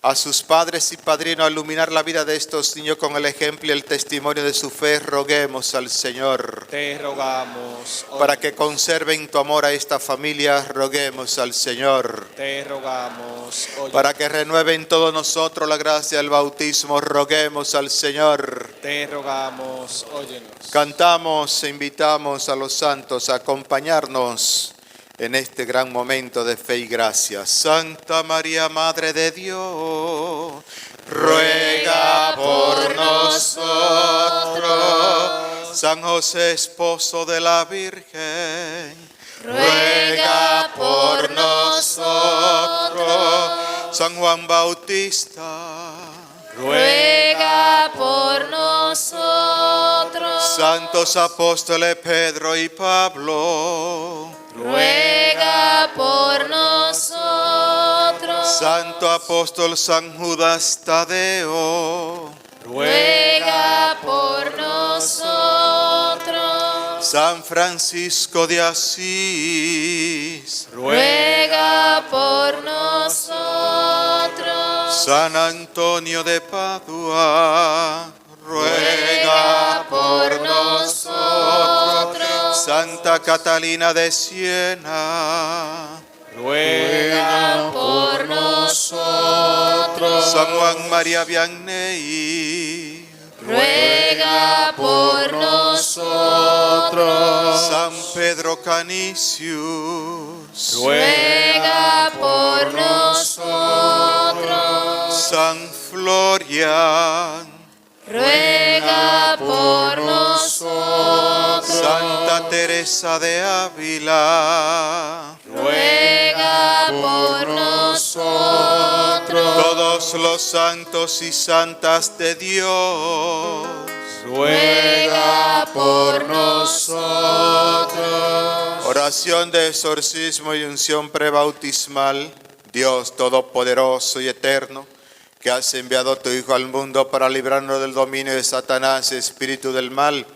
a sus padres y padrinos a iluminar la vida de estos niños con el ejemplo y el testimonio de su fe, roguemos al Señor. Te rogamos, óyenos. Para que conserven tu amor a esta familia, roguemos al Señor. Te rogamos, óyenos. Para que renueven todos nosotros la gracia del bautismo, roguemos al Señor. Te rogamos, óyenos. Cantamos e invitamos a los santos a acompañarnos en este gran momento de fe y gracia. Santa María, Madre de Dios, ruega por nosotros. San José, esposo de la Virgen, ruega por nosotros. San Juan Bautista, ruega por nosotros. Santos apóstoles Pedro y Pablo, ruega por nosotros. Santo apóstol San Judas Tadeo, ruega por nosotros. San Francisco de Asís, ruega por nosotros. San Antonio de Padua, ruega por nosotros. Santa Catalina de Siena, ruega por nosotros. San Juan María Vianney, ruega por nosotros. San Pedro Canisius, ruega por nosotros. San Florian, ruega por nosotros. Santa Teresa de Ávila, ruega por nosotros. todos los santos y santas de Dios, ruega por nosotros. Oración de exorcismo y unción prebautismal. Dios Todopoderoso y Eterno, que has enviado a tu Hijo al mundo para librarnos del dominio de Satanás, espíritu del mal,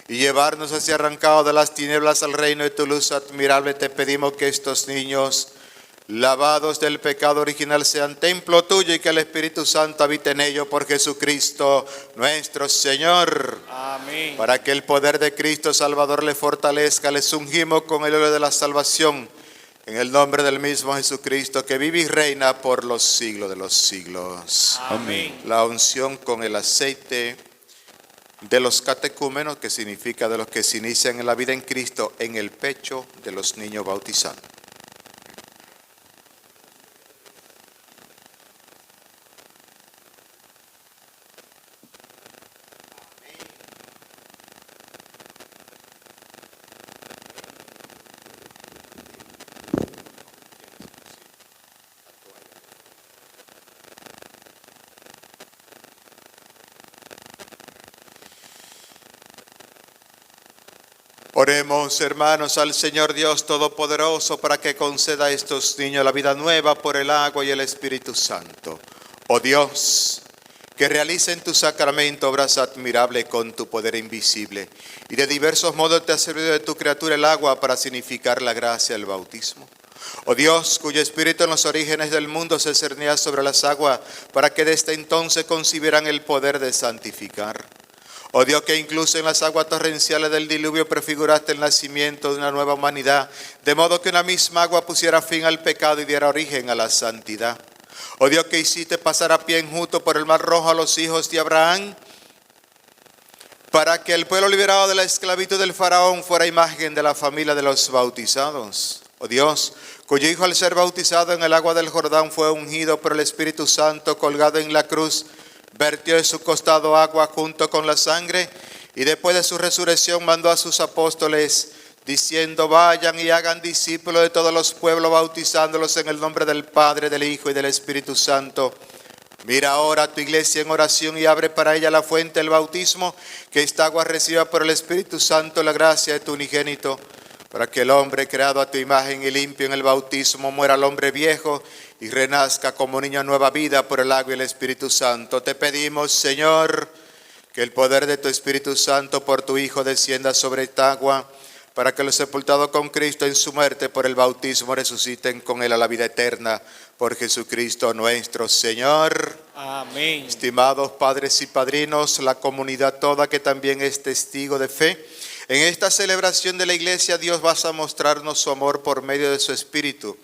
y llevarnos hacia arrancado de las tinieblas al reino de tu luz admirable, te pedimos que estos niños, lavados del pecado original, sean templo tuyo y que el Espíritu Santo habite en ellos por Jesucristo nuestro Señor. Amén. Para que el poder de Cristo Salvador le fortalezca, les ungimos con el óleo de la salvación, en el nombre del mismo Jesucristo, que vive y reina por los siglos de los siglos. Amén. La unción con el aceite de los catecúmenos, que significa de los que se inician en la vida en Cristo, en el pecho de los niños bautizados. Oremos, hermanos, al Señor Dios Todopoderoso para que conceda a estos niños la vida nueva por el agua y el Espíritu Santo. Oh Dios, que realiza en tu sacramento obras admirables con tu poder invisible. Y de diversos modos te ha servido de tu criatura el agua para significar la gracia del bautismo. Oh Dios, cuyo espíritu en los orígenes del mundo se cernía sobre las aguas, para que desde entonces concibieran el poder de santificar. Oh Dios, que incluso en las aguas torrenciales del diluvio prefiguraste el nacimiento de una nueva humanidad, de modo que una misma agua pusiera fin al pecado y diera origen a la santidad. Oh Dios, que hiciste pasar a pie enjuto por el mar rojo a los hijos de Abraham, para que el pueblo liberado de la esclavitud del faraón fuera imagen de la familia de los bautizados. Oh Dios, cuyo hijo al ser bautizado en el agua del Jordán fue ungido por el Espíritu Santo, colgado en la cruz, vertió de su costado agua junto con la sangre, y después de su resurrección mandó a sus apóstoles, diciendo: vayan y hagan discípulos de todos los pueblos, bautizándolos en el nombre del Padre, del Hijo y del Espíritu Santo. Mira ahora a tu iglesia en oración y abre para ella la fuente del bautismo, que esta agua reciba por el Espíritu Santo la gracia de tu unigénito, para que el hombre creado a tu imagen y limpio en el bautismo muera al hombre viejo y renazca como niño a nueva vida por el agua y el Espíritu Santo. Te pedimos, Señor, que el poder de tu Espíritu Santo por tu Hijo descienda sobre esta agua, para que los sepultados con Cristo en su muerte por el bautismo resuciten con él a la vida eterna, por Jesucristo nuestro Señor. Amén. Estimados padres y padrinos, la comunidad toda que también es testigo de fe, en esta celebración de la Iglesia Dios va a mostrarnos su amor por medio de su Espíritu,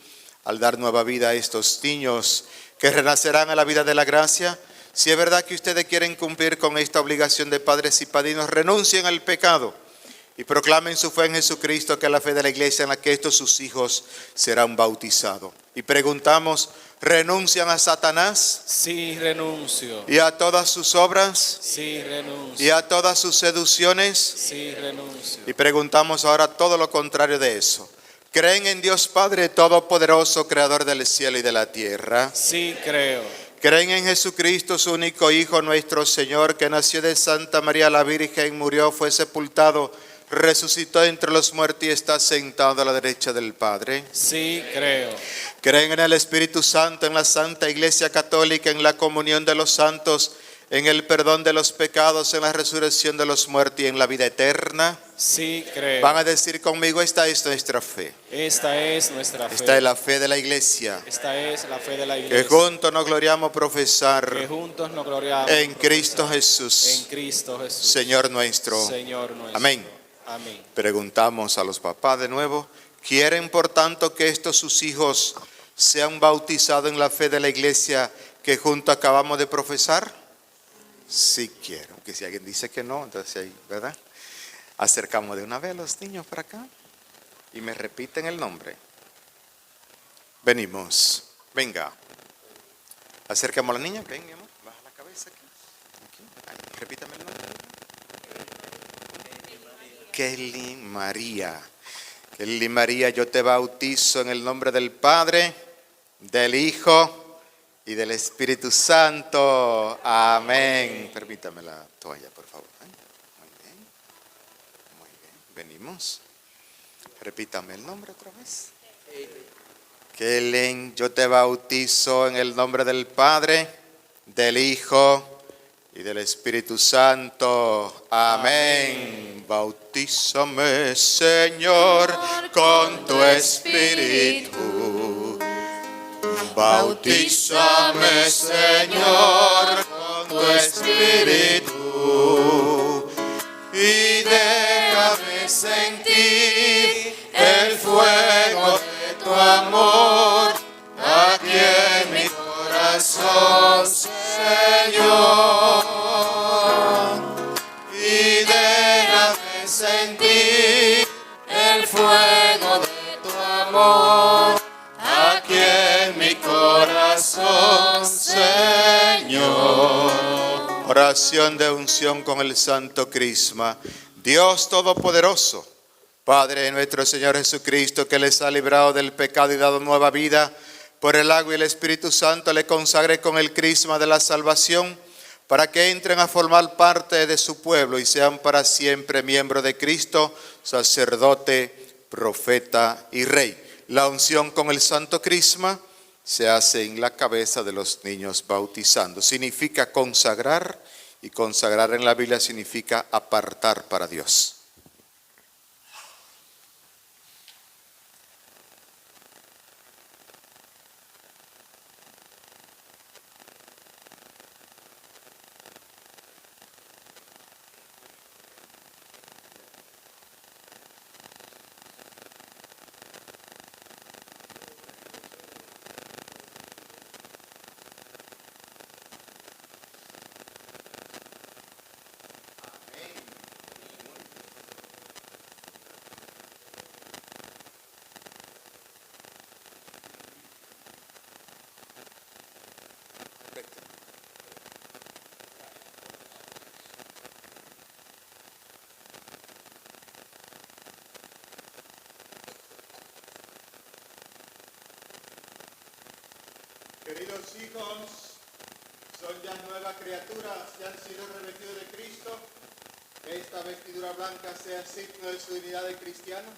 al dar nueva vida a estos niños que renacerán a la vida de la gracia. Si es verdad que ustedes quieren cumplir con esta obligación de padres y padrinos, renuncien al pecado y proclamen su fe en Jesucristo, que es la fe de la Iglesia en la que estos sus hijos serán bautizados. Y preguntamos: ¿renuncian a Satanás? Sí, renuncio. ¿Y a todas sus obras? Sí, renuncio. ¿Y a todas sus seducciones? Sí, renuncio. Y preguntamos ahora todo lo contrario de eso. ¿Creen en Dios Padre Todopoderoso, Creador del cielo y de la tierra? Sí, creo. ¿Creen en Jesucristo, su único Hijo, nuestro Señor, que nació de Santa María la Virgen, murió, fue sepultado, resucitó entre los muertos y está sentado a la derecha del Padre? Sí, creo. ¿Creen en el Espíritu Santo, en la Santa Iglesia Católica, en la comunión de los santos, en el perdón de los pecados, en la resurrección de los muertos y en la vida eterna? Sí, creo. Van a decir conmigo: esta es nuestra fe. Esta es nuestra fe. Esta es la fe de la Iglesia. Esta es la fe de la Iglesia. Que juntos nos gloriamos profesar Que juntos nos gloriamos en Cristo Jesús, en Cristo Jesús, Señor nuestro. Señor nuestro. Amén. Amén. Preguntamos a los papás de nuevo: ¿quieren por tanto que estos sus hijos sean bautizados en la fe de la Iglesia que juntos acabamos de profesar? Sí quiero. Que si alguien dice que no, entonces ahí, ¿verdad? Acercamos de una vez a los niños para acá y me repiten el nombre. Venimos. Venga. Acercamos a la niña. Ven, mi amor. Baja la cabeza aquí. Ahí, repítame el nombre. Kelly María. Kelly María, yo te bautizo en el nombre del Padre, del Hijo y del Espíritu Santo. Amén. Permítame la toalla, por favor. Muy bien. Muy bien. Venimos. Repítame el nombre otra vez. Kellen, yo te bautizo en el nombre del Padre, del Hijo y del Espíritu Santo. Amén. Bautízame, Señor, con tu Espíritu. Bautízame, Señor, con tu Espíritu. Y déjame sentir el fuego de tu amor aquí en mi corazón, Señor. Y déjame sentir el fuego de tu amor aquí en mi corazón, Señor. Oración de unción con el Santo Crisma. Dios Todopoderoso, Padre de nuestro Señor Jesucristo, que les ha librado del pecado y dado nueva vida, por el agua y el Espíritu Santo le consagre con el crisma de la salvación, para que entren a formar parte de su pueblo y sean para siempre miembros de Cristo, sacerdote, profeta y rey. La unción con el Santo Crisma. se hace en la cabeza de los niños bautizando. Significa consagrar, y consagrar en la Biblia significa apartar para Dios. Queridos hijos, son ya nuevas criaturas, ya han sido revestidos de Cristo. Que esta vestidura blanca sea signo de su dignidad de cristianos.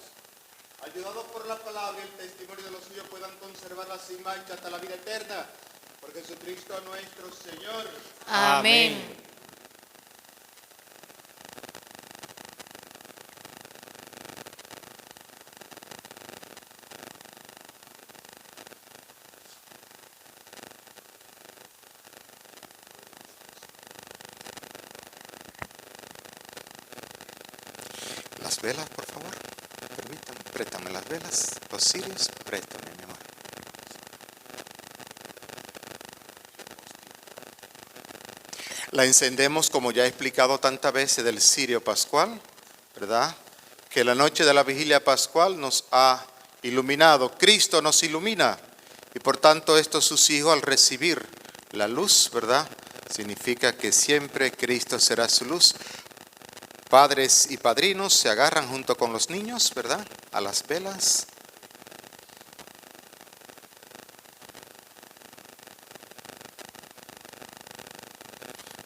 Ayudados por la palabra y el testimonio de los suyos, puedan conservarla sin mancha hasta la vida eterna. Por Jesucristo nuestro Señor. Amén. Las velas, por favor. Permítanme, préstame las velas. Los cirios, préstame, mi amor. La encendemos, como ya he explicado tantas veces, del cirio pascual, ¿verdad? Que la noche de la vigilia pascual nos ha iluminado. Cristo nos ilumina. Y por tanto, estos sus hijos, al recibir la luz, ¿verdad? Significa que siempre Cristo será su luz. Padres y padrinos se agarran junto con los niños, ¿verdad? A las velas.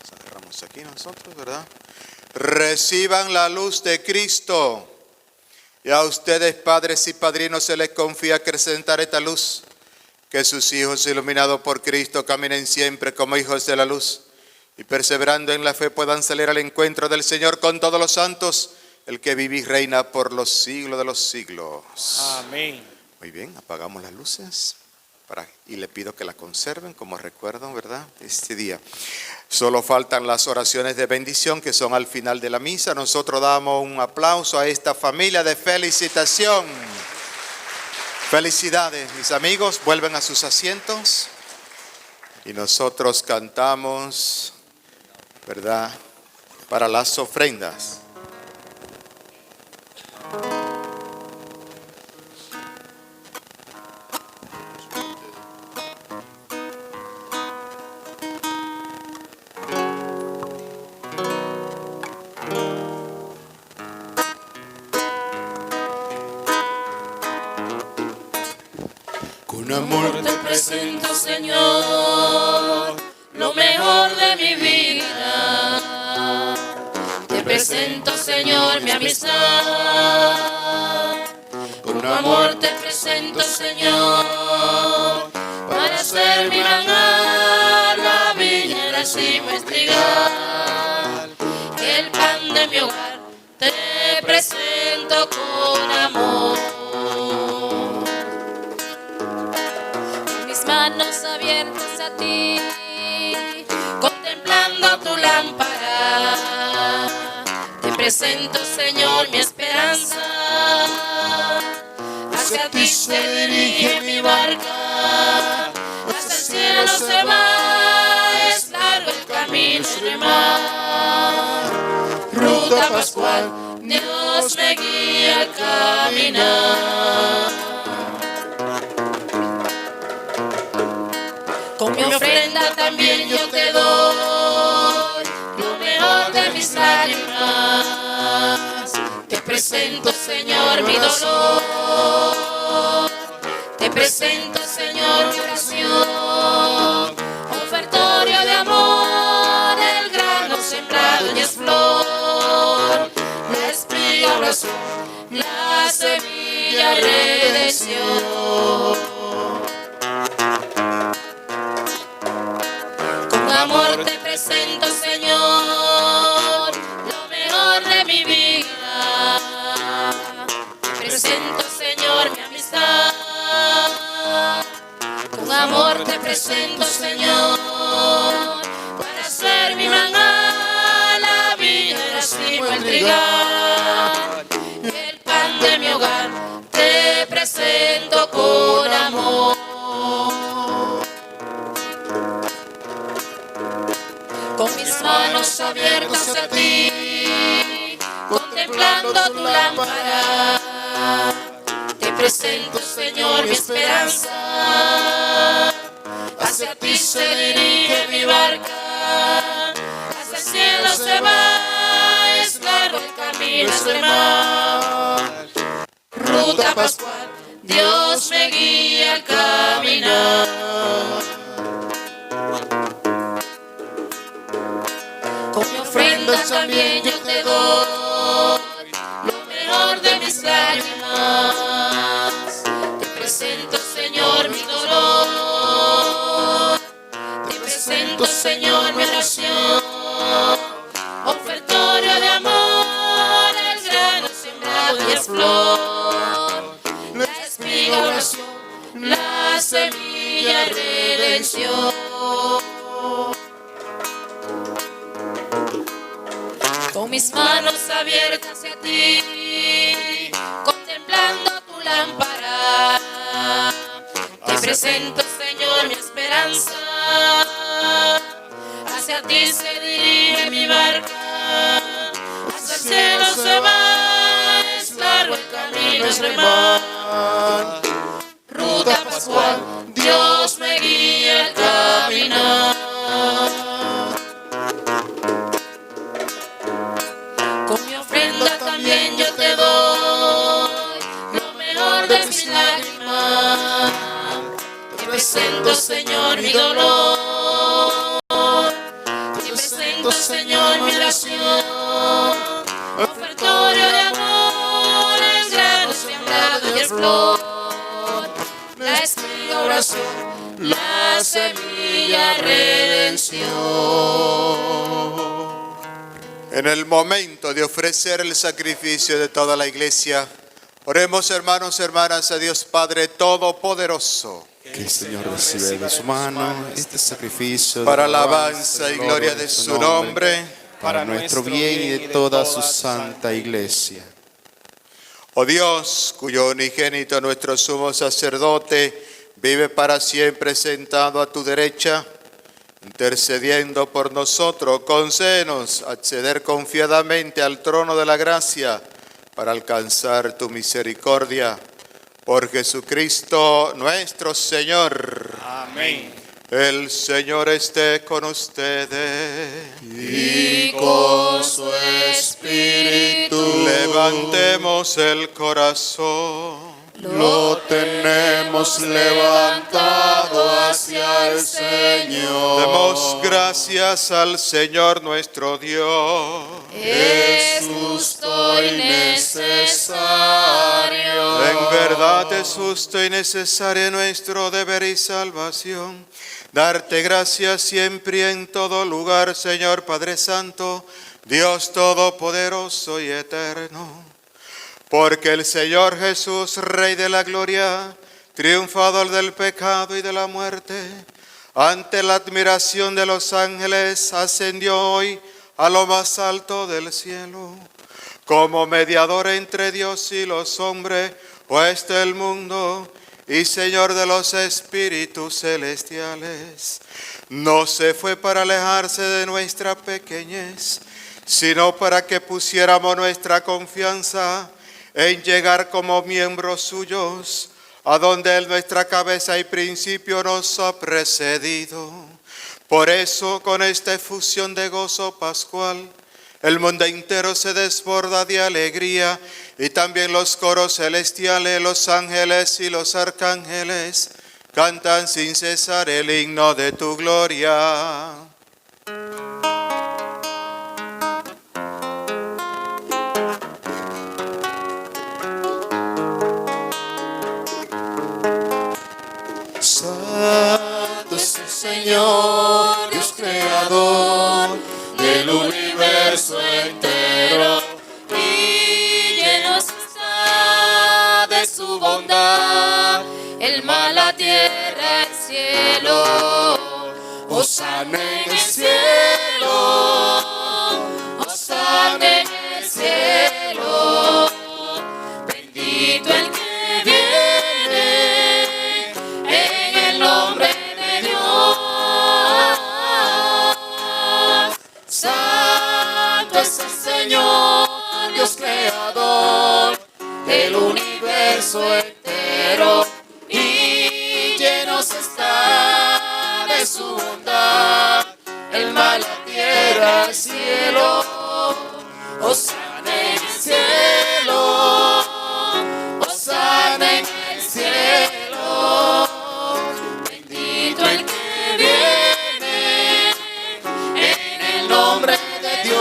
Nos agarramos aquí nosotros, ¿verdad? Reciban la luz de Cristo. Y a ustedes, padres y padrinos, se les confía acrecentar esta luz. Que sus hijos, iluminados por Cristo, caminen siempre como hijos de la luz. Y perseverando en la fe puedan salir al encuentro del Señor con todos los santos, el que vive y reina por los siglos de los siglos. Amén. Muy bien, apagamos las luces y le pido que la conserven como recuerdo, ¿verdad? Este día. Solo faltan las oraciones de bendición que son al final de la misa. Nosotros damos un aplauso a esta familia de felicitación. Felicidades, mis amigos, vuelven a sus asientos y nosotros cantamos, ¿verdad?, para las ofrendas. Con amor te presento, Señor, lo mejor de mi vida. Te presento, Señor, mi amistad. Con amor te presento, Señor, para ser mi manjar, la viña, la cima, estrigar. El pan de mi hogar te presento con amor. Manos abiertas a ti, contemplando tu lámpara. Te presento, Señor, mi esperanza. Hacia ti se dirige mi barca. Hacia el cielo se va, es largo el camino de mar. Ruta pascual, Dios me guía al caminar. Con mi ofrenda también yo te doy lo mejor de mis lágrimas. Te presento, Señor, mi dolor. Te presento, Señor, mi oración. Ofertorio de amor, el grano sembrado y es flor. La espiga, oración, la semilla, redención. amor te presento, Señor, para ser mi maná, la viña, el racimo, el trigal, el pan de mi hogar te presento con amor. Con mis manos abiertas a ti, contemplando tu lámpara, te presento, Señor, mi esperanza. Hacia ti se dirige mi barca, hacia el cielo se va, es largo el camino, es el mar. Ruta pascual, Dios me guía al caminar. Con mi ofrenda también yo te doy lo mejor de mis lágrimas. Te presento, Señor, mi dolor. Te presento, Señor, mi oración. Ofertorio de amor, el grano sembrado y la flor. La espiga, oración, la semilla, redención. Con mis manos abiertas hacia ti, contemplando tu lámpara, te presento, Señor, mi esperanza. Hacia ti se dirige mi barca, hacia el cielo se va, es largo el camino, es remar. Ruta pascual, Dios me guía al caminar. Con mi ofrenda también yo te doy lo mejor de mis lágrimas. Te presento, Señor, mi dolor. Te presento, Señor, mi oración. Ofertorio de amor, el grano sembrado y el flor. La espiga, oración, la semilla, redención. En el momento de ofrecer el sacrificio de toda la iglesia, oremos, hermanos y hermanas, a Dios Padre Todopoderoso, Que el Señor reciba de su mano este sacrificio para alabanza y gloria de su nombre, para nuestro bien y de toda su santa iglesia. oh Dios, cuyo unigénito nuestro sumo sacerdote vive para siempre sentado a tu derecha, intercediendo por nosotros, concédenos acceder confiadamente al trono de la gracia para alcanzar tu misericordia. Por Jesucristo nuestro Señor. Amén. El Señor esté con ustedes. Y con su espíritu. Levantemos el corazón. Lo tenemos levantado hacia el Señor. Demos gracias al Señor nuestro Dios. Es justo y necesario. En verdad es justo y necesario nuestro deber y salvación. Darte gracias siempre y en todo lugar, Señor Padre Santo, Dios Todopoderoso y Eterno. Porque el Señor Jesús, Rey de la Gloria, triunfador del pecado y de la muerte, ante la admiración de los ángeles, ascendió hoy a lo más alto del cielo. Como mediador entre Dios y los hombres, juez del mundo y Señor de los espíritus celestiales, no se fue para alejarse de nuestra pequeñez, sino para que pusiéramos nuestra confianza en llegar como miembros suyos, a donde Él, nuestra cabeza y principio, nos ha precedido. Por eso, con esta efusión de gozo pascual, el mundo entero se desborda de alegría, y también los coros celestiales, los ángeles y los arcángeles cantan sin cesar el himno de tu gloria. Santo es el Señor, Dios creador del universo entero, y lleno está de su bondad el mar, la tierra tierra, el cielo. Hosana en el cielo, Hosana en el cielo. Bendito el que viene en el nombre de Dios. Santo es el Señor, Dios creador del universo entero, y llenos está de su bondad el mar, la tierra, el cielo. Hosana en el cielo, Hosana en el cielo. Bendito el que viene en el nombre de Dios.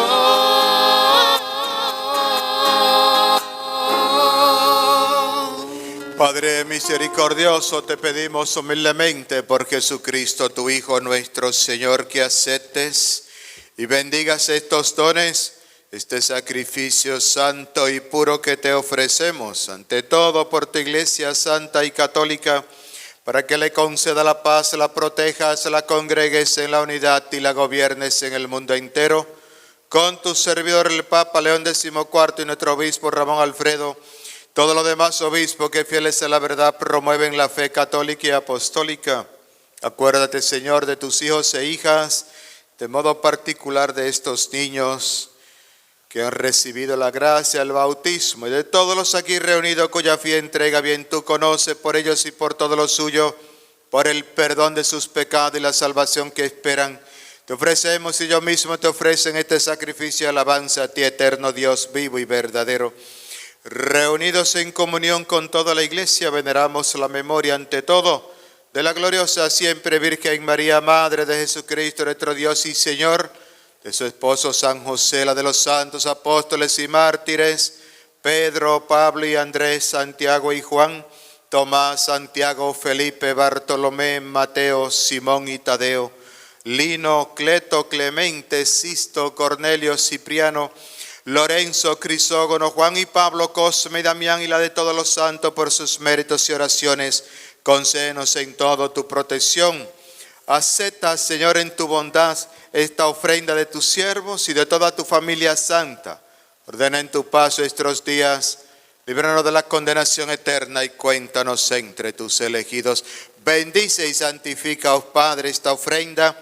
Padre misericordioso, te pedimos humildemente por Jesucristo, tu Hijo nuestro Señor, que aceptes y bendigas estos dones, este sacrificio santo y puro que te ofrecemos, ante todo por tu Iglesia santa y católica, para que le conceda la paz, la protejas, la congregues en la unidad y la gobiernes en el mundo entero, con tu servidor el Papa León XIV y nuestro obispo Ramón Alfredo, todos los demás obispos que fieles a la verdad promueven la fe católica y apostólica. Acuérdate, Señor, de tus hijos e hijas, de modo particular de estos niños que han recibido la gracia, el bautismo, y de todos los aquí reunidos cuya fe entrega bien tú conoces, por ellos y por todo lo suyo, por el perdón de sus pecados y la salvación que esperan. Te ofrecemos y yo mismo te ofrecen este sacrificio de alabanza a ti, eterno Dios vivo y verdadero. Reunidos en comunión con toda la Iglesia, veneramos la memoria ante todo de la gloriosa siempre Virgen María, Madre de Jesucristo, nuestro Dios y Señor, de su esposo San José, la de los santos apóstoles y mártires, Pedro, Pablo y Andrés, Santiago y Juan, Tomás, Santiago, Felipe, Bartolomé, Mateo, Simón y Tadeo, Lino, Cleto, Clemente, Sisto, Cornelio, Cipriano, Lorenzo, Crisógono, Juan y Pablo, Cosme y Damián, y la de todos los santos por sus méritos y oraciones. Concédenos en todo tu protección. Acepta, Señor, en tu bondad esta ofrenda de tus siervos y de toda tu familia santa. Ordena en tu paz nuestros días, líbranos de la condenación eterna y cuéntanos entre tus elegidos. Bendice y santifica, oh Padre, esta ofrenda,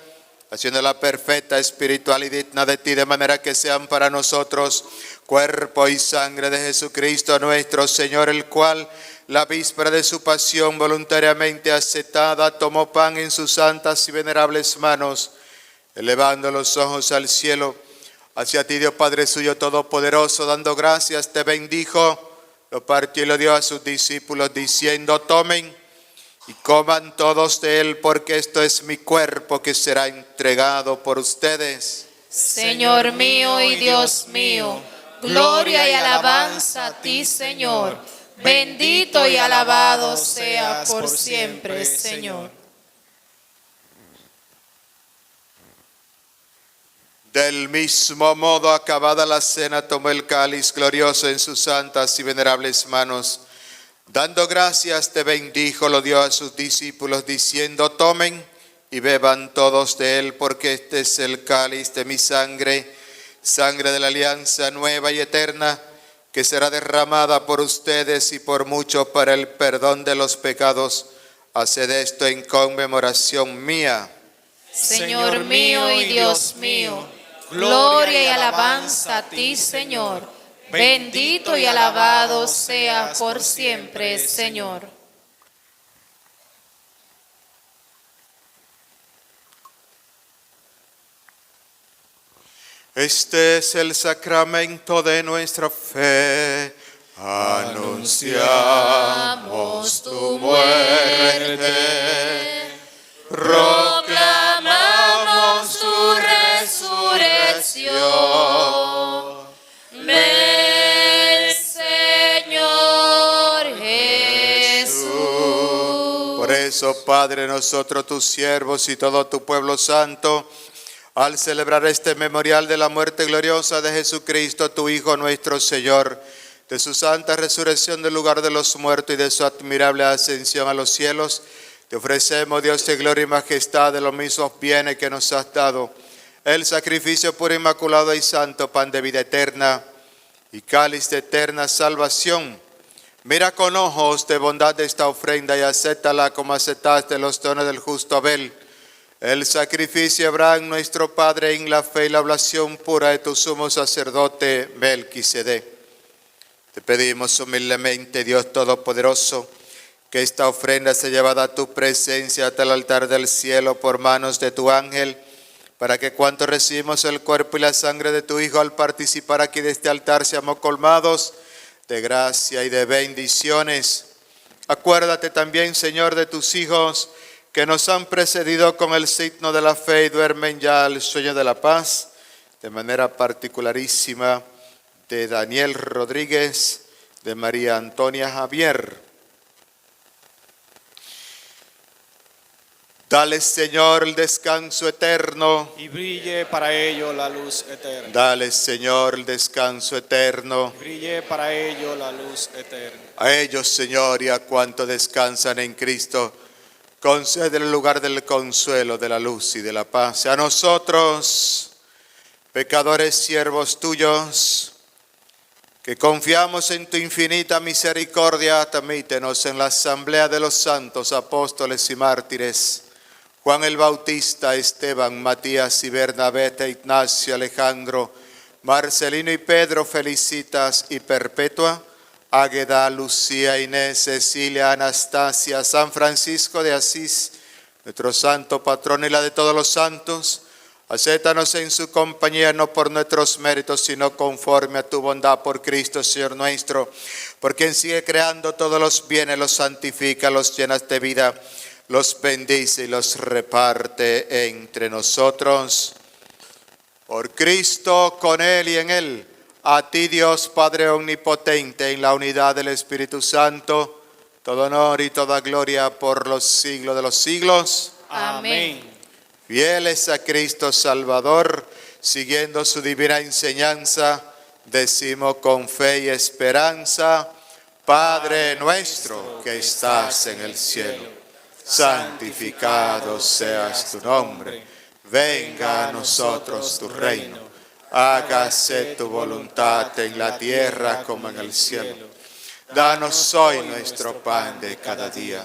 haciéndola perfecta, espiritual y digna de ti, de manera que sean para nosotros cuerpo y sangre de Jesucristo nuestro Señor, el cual, la víspera de su pasión voluntariamente aceptada, tomó pan en sus santas y venerables manos, elevando los ojos al cielo, hacia ti, Dios Padre suyo todopoderoso, dando gracias, te bendijo, lo partió y lo dio a sus discípulos, diciendo: tomen y coman todos de él, porque esto es mi cuerpo que será entregado por ustedes. Señor mío y Dios mío, gloria y alabanza a ti, Señor. Bendito y alabado sea por siempre, Señor. Del mismo modo, acabada la cena, tomó el cáliz glorioso en sus santas y venerables manos. Dando gracias, te bendijo, lo dio a sus discípulos, diciendo: tomen y beban todos de él, porque este es el cáliz de mi sangre, sangre de la alianza nueva y eterna, que será derramada por ustedes y por muchos para el perdón de los pecados. Haced esto en conmemoración mía. Señor mío y Dios mío, gloria y alabanza a ti, Señor. Bendito y alabado sea por siempre, Señor. Este es el sacramento de nuestra fe. Anunciamos tu muerte, proclamamos tu resurrección. Ven, Señor Jesús. Por eso, Padre, nosotros tus siervos y todo tu pueblo santo, al celebrar este memorial de la muerte gloriosa de Jesucristo, tu Hijo nuestro Señor, de su santa resurrección del lugar de los muertos y de su admirable ascensión a los cielos, Te ofrecemos, Dios de gloria y majestad, de los mismos bienes que nos has dado, el sacrificio puro, inmaculado y santo, pan de vida eterna y cáliz de eterna salvación. Mira con ojos de bondad esta ofrenda y acéptala como aceptaste los dones del justo Abel, el sacrificio de Abraham, nuestro Padre, en la fe y la oblación pura de tu sumo sacerdote Melquisedec. Te pedimos humildemente, Dios Todopoderoso, que esta ofrenda sea llevada a tu presencia hasta el altar del cielo por manos de tu ángel, para que cuanto recibimos el cuerpo y la sangre de tu Hijo al participar aquí de este altar seamos colmados de gracia y de bendiciones. Acuérdate también, Señor, de tus hijos que nos han precedido con el signo de la fe y duermen ya al sueño de la paz, de manera particularísima de Daniel Rodríguez, de María Antonia Javier. Dale, Señor, el descanso eterno. Y brille para ello la luz eterna. Dale, Señor, el descanso eterno. Y brille para ello la luz eterna. A ellos, Señor, y a cuantos descansan en Cristo, concede el lugar del consuelo, de la luz y de la paz. A nosotros, pecadores siervos tuyos, que confiamos en tu infinita misericordia, admítenos en la asamblea de los santos apóstoles y mártires, Juan el Bautista, Esteban, Matías y Bernabé, Ignacio, Alejandro, Marcelino y Pedro, Felicitas y Perpetua, Águeda, Lucía, Inés, Cecilia, Anastasia, San Francisco de Asís, nuestro santo patrón y la de todos los santos. Acéptanos en su compañía, no por nuestros méritos, sino conforme a tu bondad por Cristo, Señor nuestro, por quien sigue creando todos los bienes, los santifica, los llenas de vida, los bendice y los reparte entre nosotros. Por Cristo, con Él y en Él, a ti, Dios Padre omnipotente, en la unidad del Espíritu Santo, todo honor y toda gloria por los siglos de los siglos. Amén. Fieles a Cristo Salvador, siguiendo su divina enseñanza, decimos con fe y esperanza: Padre nuestro que estás en el cielo, santificado seas tu nombre. Venga a nosotros tu reino. Hágase tu voluntad en la tierra como en el cielo. Danos hoy nuestro pan de cada día.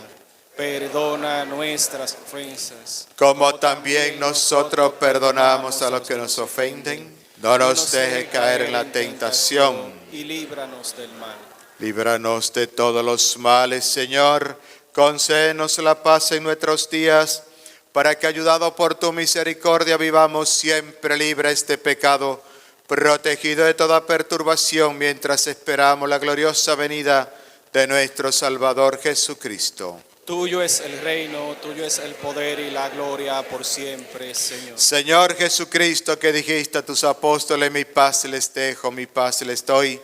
Perdona nuestras ofensas, como también nosotros perdonamos a los que nos ofenden. No nos deje caer en la tentación. y líbranos del mal. Líbranos de todos los males, Señor. Concédenos la paz en nuestros días, para que, ayudados por tu misericordia, vivamos siempre libres de pecado, protegidos de toda perturbación, mientras esperamos la gloriosa venida de nuestro Salvador Jesucristo. Tuyo es el reino, tuyo es el poder y la gloria por siempre, Señor. Señor Jesucristo, que dijiste a tus apóstoles: mi paz les dejo, mi paz les doy.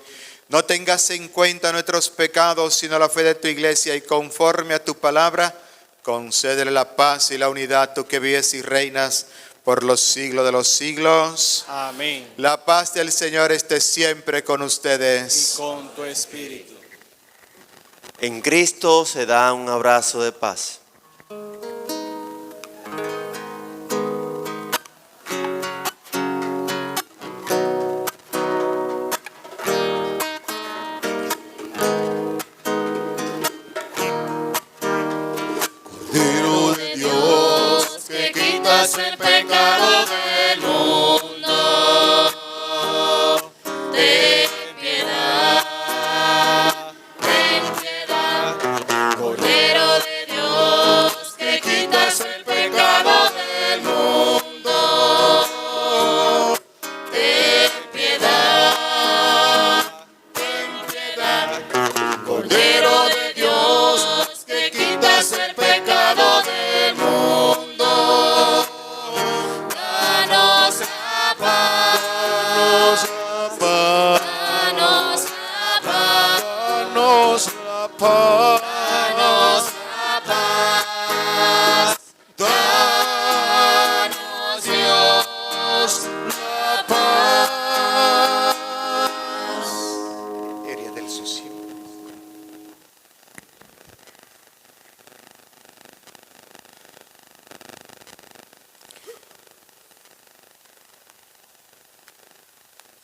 No tengas en cuenta nuestros pecados, sino la fe de tu iglesia, y conforme a tu palabra, concédele la paz y la unidad, tú que vives y reinas por los siglos de los siglos. Amén. La paz del Señor esté siempre con Y ustedes. con tu espíritu. En Cristo se da un abrazo de paz. Cordero de Dios, que quitas el pecado del mundo, ten piedad, ten piedad. Cordero de Dios, que quitas el pecado del mundo, ten piedad, ten piedad. Cordero de Dios, que quitas el pecado del mundo, danos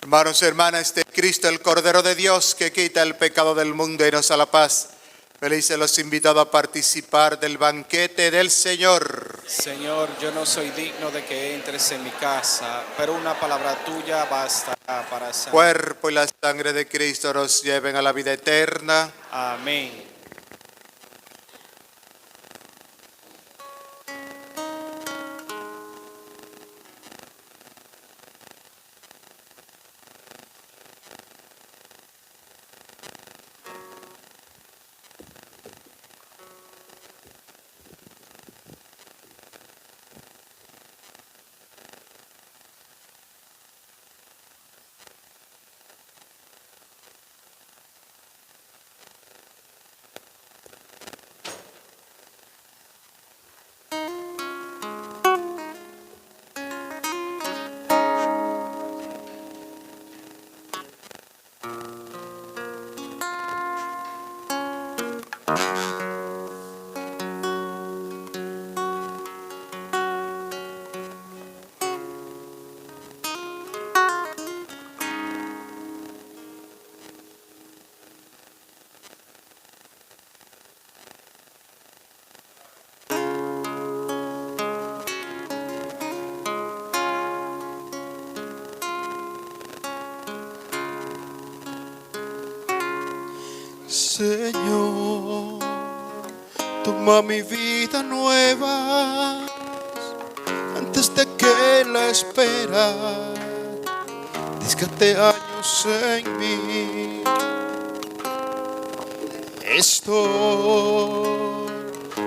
Hermanos y hermanas, este Cristo, el Cordero de Dios, que quita el pecado del mundo y nos da la paz. Felices los invitados a participar del banquete del Señor. Señor, yo no soy digno de que entres en mi casa, pero una palabra tuya bastará para sanar. Cuerpo y la sangre de Cristo nos lleven a la vida eterna. Amén. Señor, toma mi vida nueva antes de que la espera desgaste años en mí. Estoy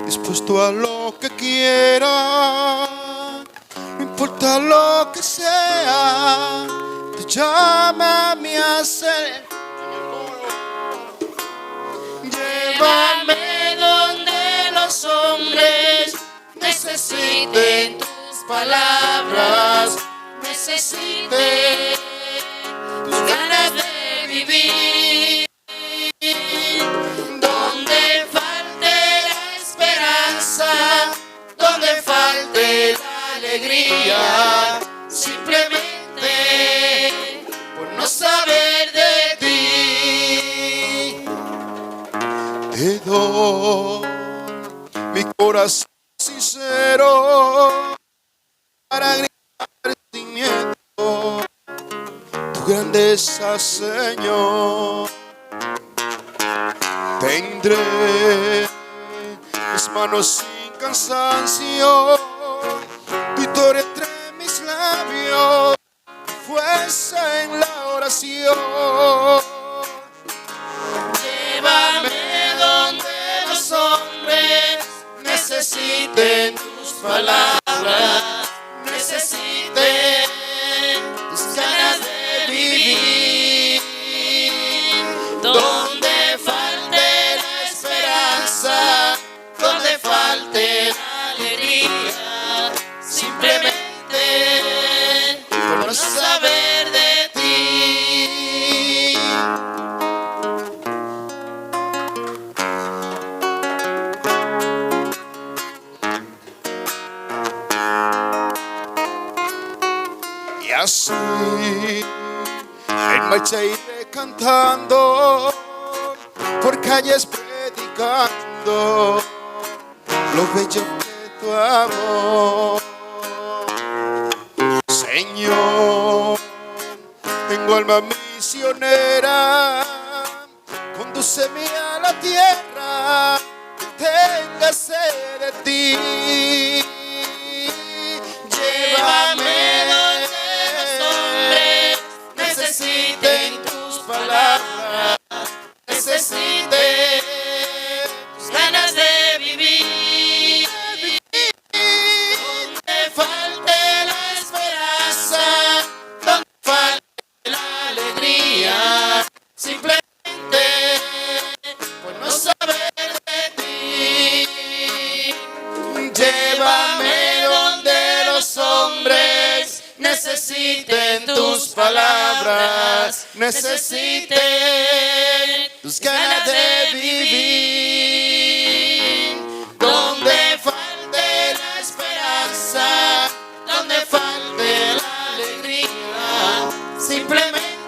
dispuesto a lo que quiera, no importa lo que sea, tú llámame a ser. Llévame donde los hombres necesiten tus palabras, necesiten tus ganas de vivir. Donde falte la esperanza, donde falte la alegría, simplemente por no saber de ti. Te doy mi corazón sincero para gritar sin miedo tu grandeza, Señor. Tendré mis manos sin cansancio, tu historia entre mis labios, fuerza en la oración. Llévame donde los hombres necesiten tus palabras, necesiten tus ganas de vivir. Donde falte la esperanza, donde falte la alegría, simplemente por no saber de ti. Y así en marcha iré cantando, por calles predicando lo bello de tu amor. Señor, tengo alma misionera, condúceme a la tierra que tenga sed de ti. Llévame donde los hombres necesiten tus palabras, necesiten tus ganas de vivir. Donde falte la esperanza, donde falte la alegría, simplemente por no saber de ti. Llévame donde los hombres necesiten tus palabras, necesiten tus ganas de vivir. Donde falte la esperanza, donde falte la alegría, simplemente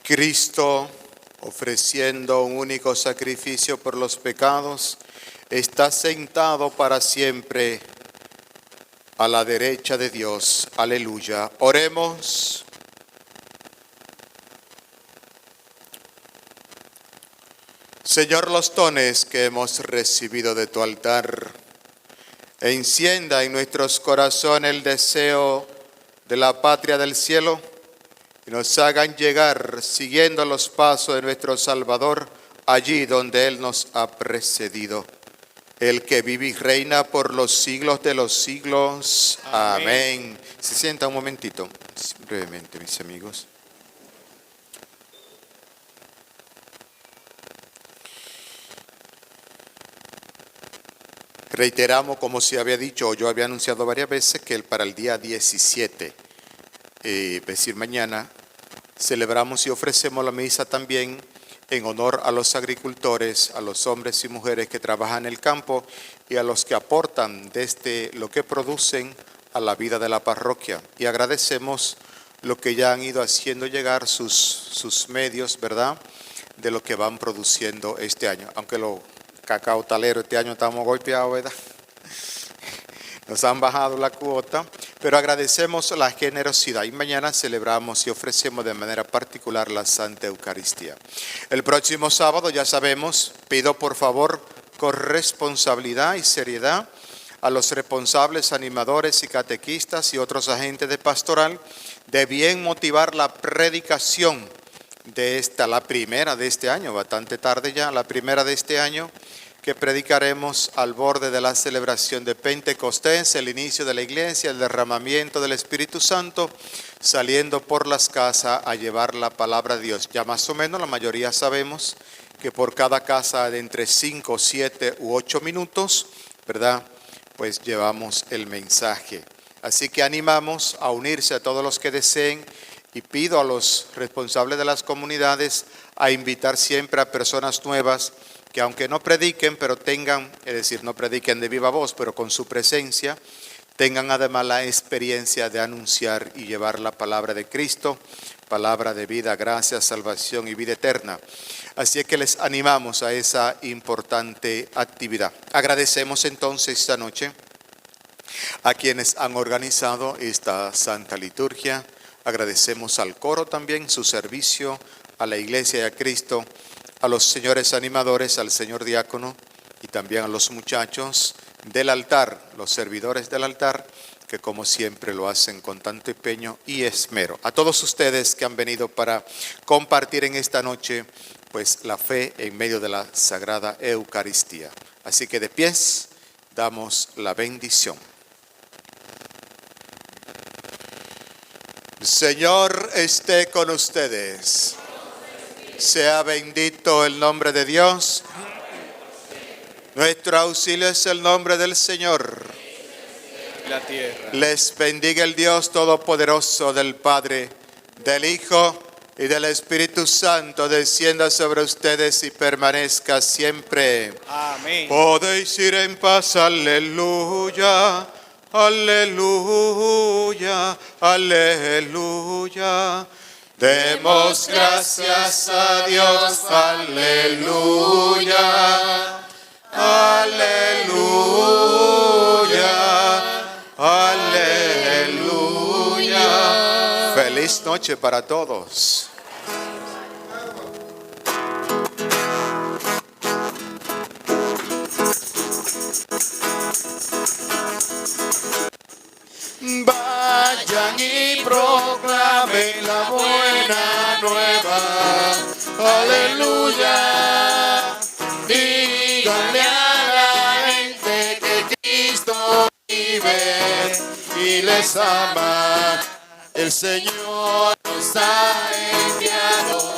Cristo, ofreciendo un único sacrificio por los pecados, está sentado para siempre a la derecha de Dios. Aleluya. Oremos. Señor, los dones que hemos recibido de tu altar, encienda en nuestros corazones el deseo de la patria del cielo y nos hagan llegar, siguiendo los pasos de nuestro Salvador, allí donde Él nos ha precedido. El que vive y reina por los siglos de los siglos. Amén. Se sienta un momentito, brevemente, mis amigos. Reiteramos, como se había dicho, yo había anunciado varias veces que para el día 17, es decir, mañana, celebramos y ofrecemos la misa también en honor a los agricultores, a los hombres y mujeres que trabajan en el campo y a los que aportan desde lo que producen a la vida de la parroquia. Y agradecemos lo que ya han ido haciendo llegar sus medios, ¿verdad?, de lo que van produciendo este año. Aunque los cacao taleros este año estamos golpeados, ¿verdad? Nos han bajado la cuota, pero agradecemos la generosidad y mañana celebramos y ofrecemos de manera particular la Santa Eucaristía. El próximo sábado, ya sabemos, pido por favor con responsabilidad y seriedad a los responsables, animadores y catequistas y otros agentes de pastoral de bien motivar la predicación de la primera de este año, bastante tarde ya, la primera de este año, que predicaremos al borde de la celebración de Pentecostés, el inicio de la iglesia, el derramamiento del Espíritu Santo, saliendo por las casas a llevar la palabra de Dios. Ya más o menos la mayoría sabemos que por cada casa de entre 5, 7 u 8 minutos, ¿verdad?, pues llevamos el mensaje. Así que animamos a unirse a todos los que deseen y pido a los responsables de las comunidades a invitar siempre a personas nuevas que aunque no prediquen, pero tengan, es decir, no prediquen de viva voz, pero con su presencia, tengan además la experiencia de anunciar y llevar la palabra de Cristo, palabra de vida, gracia, salvación y vida eterna. Así es que les animamos a esa importante actividad. Agradecemos entonces esta noche a quienes han organizado esta Santa Liturgia. Agradecemos al coro también su servicio, a la iglesia y a Cristo, a los señores animadores, al señor diácono y también a los muchachos del altar, los servidores del altar, que como siempre lo hacen con tanto empeño y esmero. A todos ustedes que han venido para compartir en esta noche, pues la fe en medio de la Sagrada Eucaristía. Así que de pies damos la bendición. El Señor esté con ustedes. Sea bendito el nombre de Dios. Nuestro auxilio es el nombre del Señor. La tierra. Les bendiga el Dios Todopoderoso, del Padre, del Hijo y del Espíritu Santo, descienda sobre ustedes y permanezca siempre. Amén. Podéis ir en paz, aleluya, aleluya, aleluya. Demos gracias a Dios, aleluya, aleluya, aleluya. Feliz noche para todos. aleluya. Díganle a la gente que Cristo vive y les ama. El Señor nos ha enviado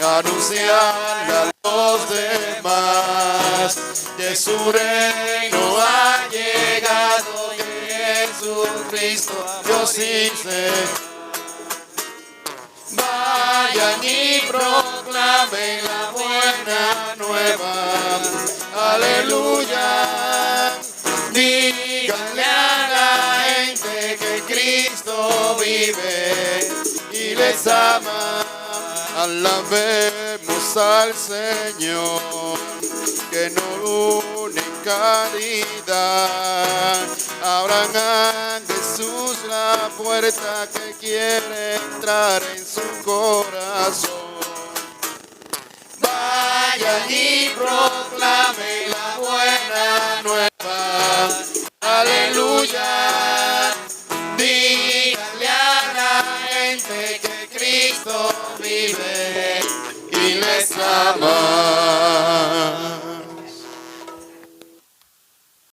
a anunciarle a los demás que su reino ha llegado, que Jesucristo Dios dice. Vayan y proclamen la buena nueva, aleluya. Díganle a la gente que Cristo vive y les ama. Alabemos al Señor, que nos une en caridad. Abran a Jesús la puerta que quiere entrar en su corazón. Vayan y proclamen la buena nueva, aleluya. Díganle a la gente que Cristo